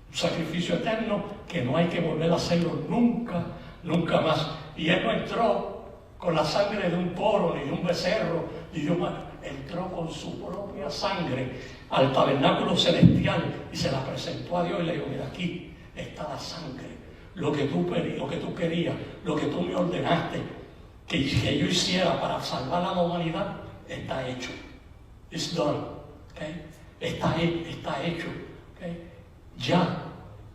Un sacrificio eterno que no hay que volver a hacerlo nunca, nunca más. Y Él no entró con la sangre de un toro, ni de un becerro, ni de un... Entró con su propia sangre al tabernáculo celestial y se la presentó a Dios y le dijo, mira, aquí está la sangre. Lo que tú querías, lo que tú me ordenaste que yo hiciera para salvar a la humanidad, está hecho. It's done. ¿Okay? Está hecho. ¿Okay? Ya,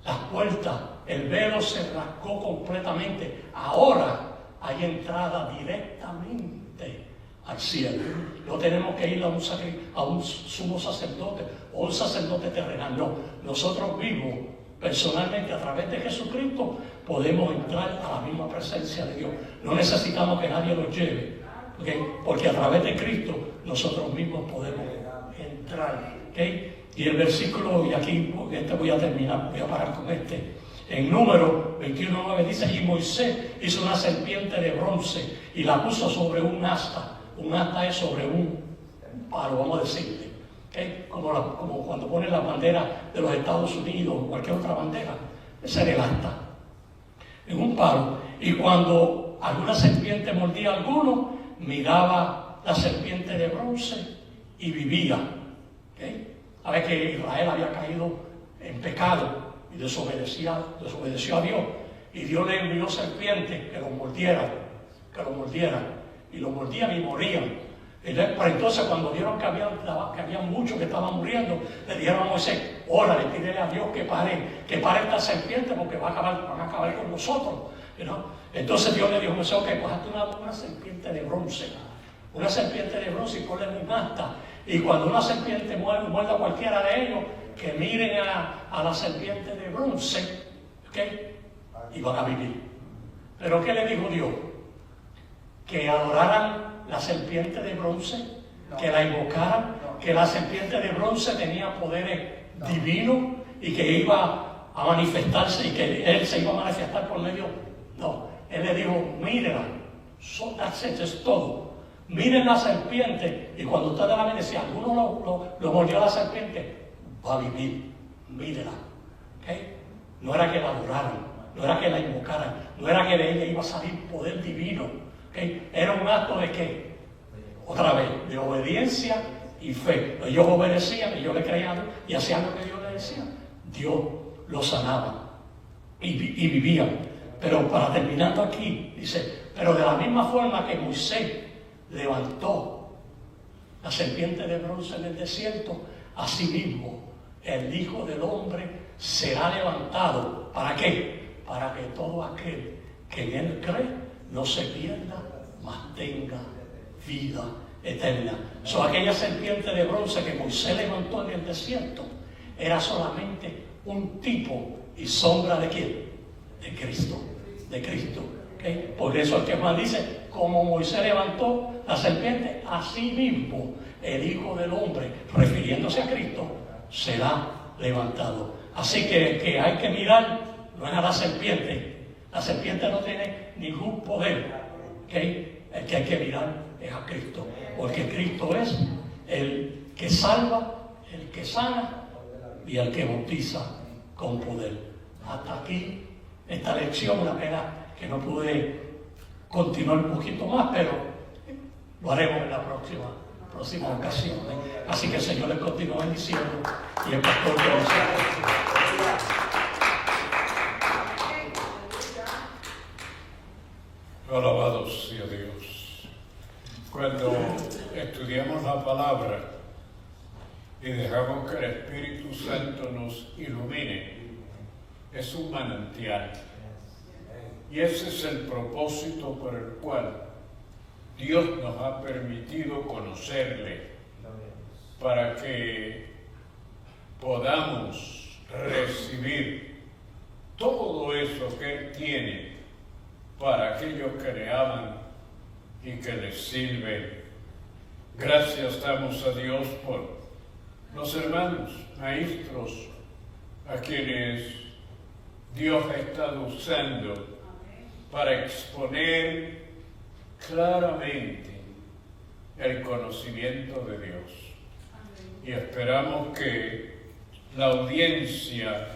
las puertas, el velo se rasgó completamente. Ahora hay entrada directamente al cielo. No tenemos que ir a un sumo sacerdote o un sacerdote terrenal. No, nosotros mismos, personalmente, a través de Jesucristo, podemos entrar a la misma presencia de Dios. No necesitamos que nadie nos lleve, ¿okay? Porque a través de Cristo nosotros mismos podemos entrar. ¿Okay? Y el versículo, y aquí voy a terminar, voy a parar con este. En Número 21:9 dice, y Moisés hizo una serpiente de bronce y la puso sobre un asta. Un asta es sobre un palo, vamos a decirle. ¿Okay? Como cuando ponen la bandera de los Estados Unidos o cualquier otra bandera. Ese era el asta. En un palo. Y cuando alguna serpiente mordía a alguno, miraba la serpiente de bronce y vivía. ¿Okay? A ver que Israel había caído en pecado y desobedeció a Dios. Y Dios le envió serpientes que los mordieran. Y los mordían y morían. Pero entonces cuando vieron que había muchos que estaban muriendo, le dijeron a Moisés, órale, pídele a Dios que pare esta serpiente porque van a acabar con nosotros. ¿No? Entonces Dios le dijo a Moisés, ok, pues hazte una serpiente de bronce. Una serpiente de bronce y ponle un asta. Y cuando una serpiente muerda a cualquiera de ellos, que miren a la serpiente de bronce, ¿okay? Y van a vivir. Pero ¿qué le dijo Dios? Que adoraran la serpiente de bronce, que la invocaran, que la serpiente de bronce tenía poderes divinos y que iba a manifestarse y que Él se iba a manifestar por medio. No, Él le dijo, mírenla, es todo. Miren la serpiente, y cuando ustedes la ven, si alguno lo mordió la serpiente, va a vivir, mírenla. ¿Okay? No era que la adoraran, no era que la invocaran, no era que de ella iba a salir poder divino. ¿Okay? Era un acto de ¿qué? Otra vez, de obediencia y fe. Ellos obedecían, ellos le creían y hacían lo que Dios les decía. Dios los sanaba y vivían. Pero para terminando aquí, dice, pero de la misma forma que Moisés levantó la serpiente de bronce en el desierto, asimismo el Hijo del Hombre será levantado. ¿Para qué? Para que todo aquel que en Él cree no se pierda, mas tenga vida eterna. Aquella serpiente de bronce que Moisés levantó en el desierto era solamente un tipo y sombra ¿de quién? De Cristo. ¿Okay? Por eso el que más dice, como Moisés levantó la serpiente, así mismo el Hijo del Hombre, refiriéndose a Cristo, será levantado. Así que hay que mirar, no es a la serpiente. La serpiente no tiene ningún poder. ¿Okay? El que hay que mirar es a Cristo, porque Cristo es el que salva, el que sana y el que bautiza con poder. Hasta aquí esta lección, una pena que no pude continuar un poquito más, pero lo haremos en la próxima ocasión. Así que el Señor les continúa bendiciendo y el pastor que nos Alabado sea Dios. Cuando estudiamos la palabra y dejamos que el Espíritu Santo nos ilumine, es un manantial. Y ese es el propósito por el cual Dios nos ha permitido conocerle, para que podamos recibir todo eso que Él tiene para aquellos que le aman y que les sirven. Gracias damos a Dios por los hermanos, maestros, a quienes Dios ha estado usando para exponer claramente el conocimiento de Dios. Y esperamos que la audiencia,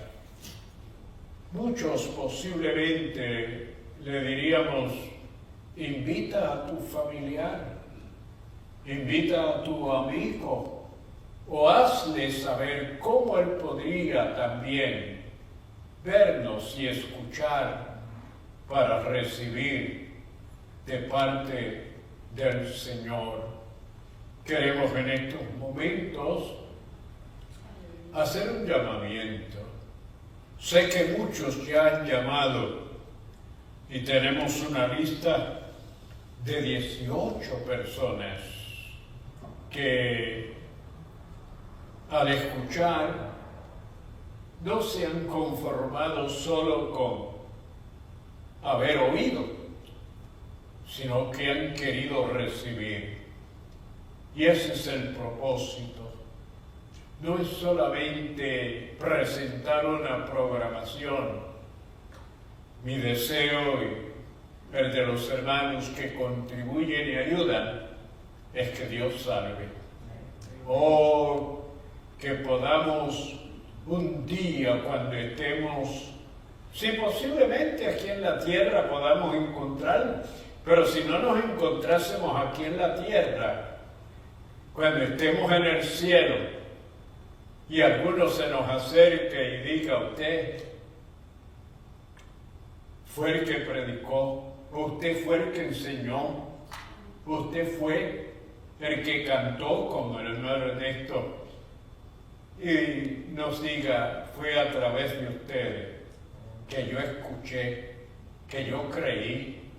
muchos posiblemente le diríamos, invita a tu familiar, invita a tu amigo, o hazle saber cómo él podría también vernos y escuchar para recibir de parte del Señor. Queremos en estos momentos hacer un llamamiento. Sé que muchos ya han llamado y tenemos una lista de 18 personas que al escuchar no se han conformado solo con haber oído, sino que han querido recibir. Y ese es el propósito. No es solamente presentar una programación. Mi deseo y el de los hermanos que contribuyen y ayudan es que Dios salve. O que podamos un día, cuando estemos, si posiblemente aquí en la tierra podamos encontrarnos, pero si no nos encontrásemos aquí en la tierra, cuando estemos en el cielo y alguno se nos acerque y diga, usted fue el que predicó, usted fue el que enseñó, usted fue el que cantó, como el hermano Ernesto, y nos diga, fue a través de ustedes que yo escuché, que yo creí,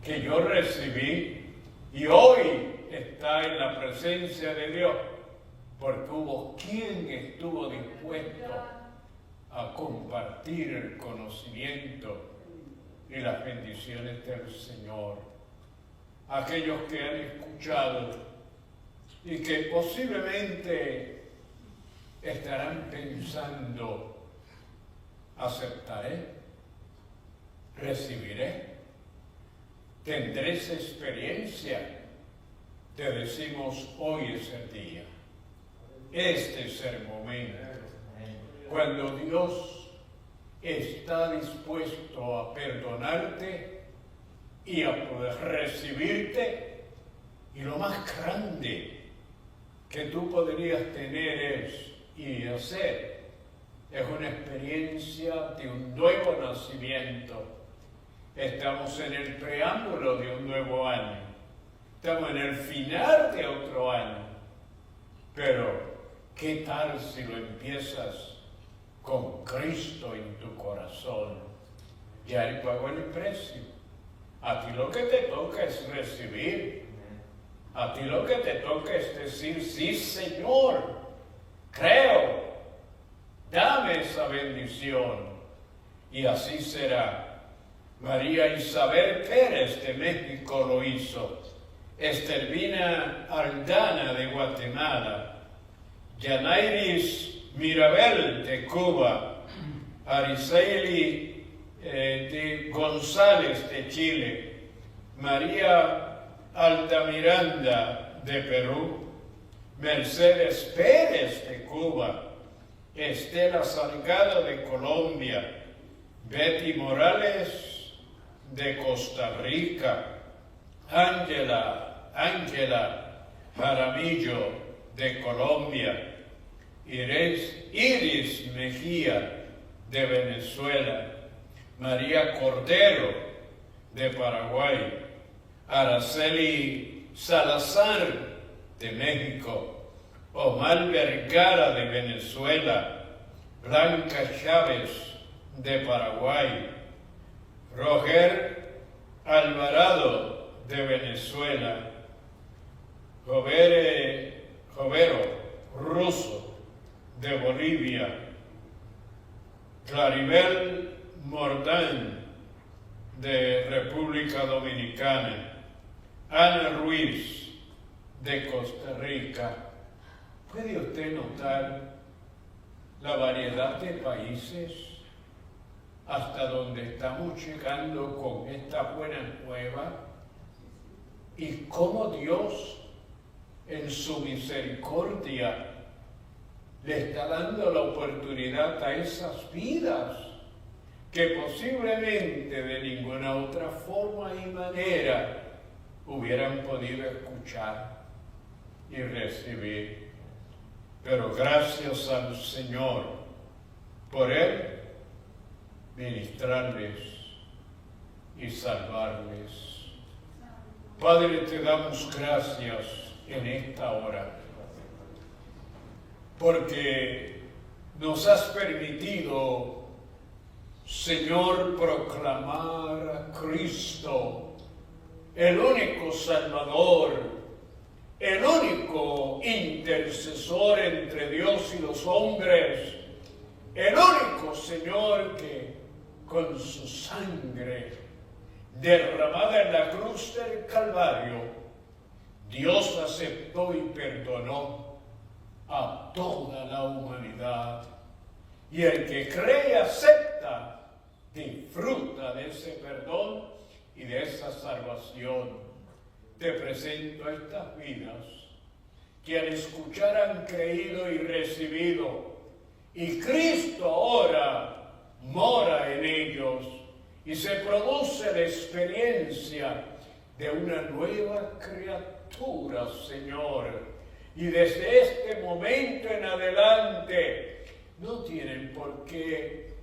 que yo recibí, y hoy está en la presencia de Dios, porque hubo quien estuvo dispuesto a compartir el conocimiento y las bendiciones del Señor. Aquellos que han escuchado y que posiblemente estarán pensando, ¿aceptaré? ¿Recibiré? ¿Tendré esa experiencia? Te decimos, hoy es el día. Este es el momento. Cuando Dios está dispuesto a perdonarte y a poder recibirte, y lo más grande que tú podrías tener y hacer es una experiencia de un nuevo nacimiento. Estamos en el preámbulo de un nuevo año. Estamos en el final de otro año. Pero, ¿qué tal si lo empiezas con Cristo en tu corazón? Ya Él pagó el precio. A ti lo que te toca es recibir. A ti lo que te toca es decir, sí, Señor, creo, dame esa bendición. Y así será. María Isabel Pérez de México lo hizo. Estelvina Aldana de Guatemala. Yanairis Mirabel de Cuba. Ariceli de González de Chile. María Altamiranda de Perú. Mercedes Pérez de Cuba. Estela Salgado de Colombia. Betty Morales de Costa Rica. Ángela Jaramillo de Colombia. Iris Mejía de Venezuela. María Cordero de Paraguay. Araceli Salazar de México. Omar Vergara de Venezuela. Blanca Chávez de Paraguay. Roger Alvarado de Venezuela, Jovero Russo de Bolivia, Claribel Mordán de República Dominicana, Ana Ruiz de Costa Rica. ¿Puede usted notar la variedad de países hasta donde estamos llegando con esta buena nueva? Y cómo Dios, en su misericordia, le está dando la oportunidad a esas vidas que posiblemente de ninguna otra forma y manera hubieran podido escuchar y recibir. Pero gracias al Señor por Él ministrarles y salvarles. Padre, te damos gracias en esta hora, porque nos has permitido, Señor, proclamar a Cristo, el único Salvador, el único intercesor entre Dios y los hombres, el único Señor que con su sangre derramada en la cruz del Calvario, Dios aceptó y perdonó a toda la humanidad. Y el que cree y acepta, disfruta de ese perdón y de esa salvación. Te presento a estas vidas que al escuchar han creído y recibido, y Cristo ahora mora en ellos, y se produce la experiencia de una nueva criatura, Señor. Y desde este momento en adelante no tienen por qué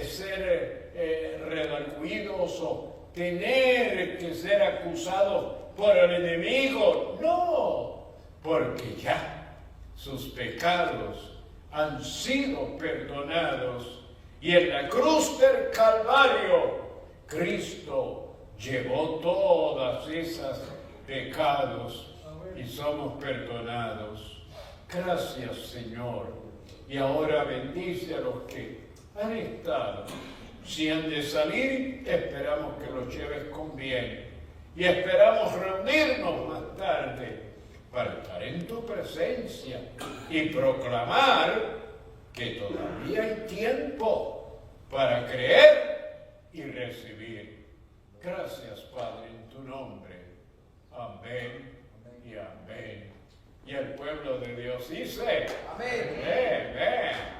ser redarguidos o tener que ser acusados por el enemigo. No, porque ya sus pecados han sido perdonados, y en la cruz del Calvario Cristo llevó todas esas pecados y somos perdonados. Gracias, Señor. Y ahora bendice a los que han estado. Si han de salir, esperamos que los lleves con bien. Y esperamos reunirnos más tarde para estar en tu presencia y proclamar que todavía hay tiempo para creer y recibir. Gracias, Padre, en tu nombre. Amén y amén. Y el pueblo de Dios dice: amén. Amén.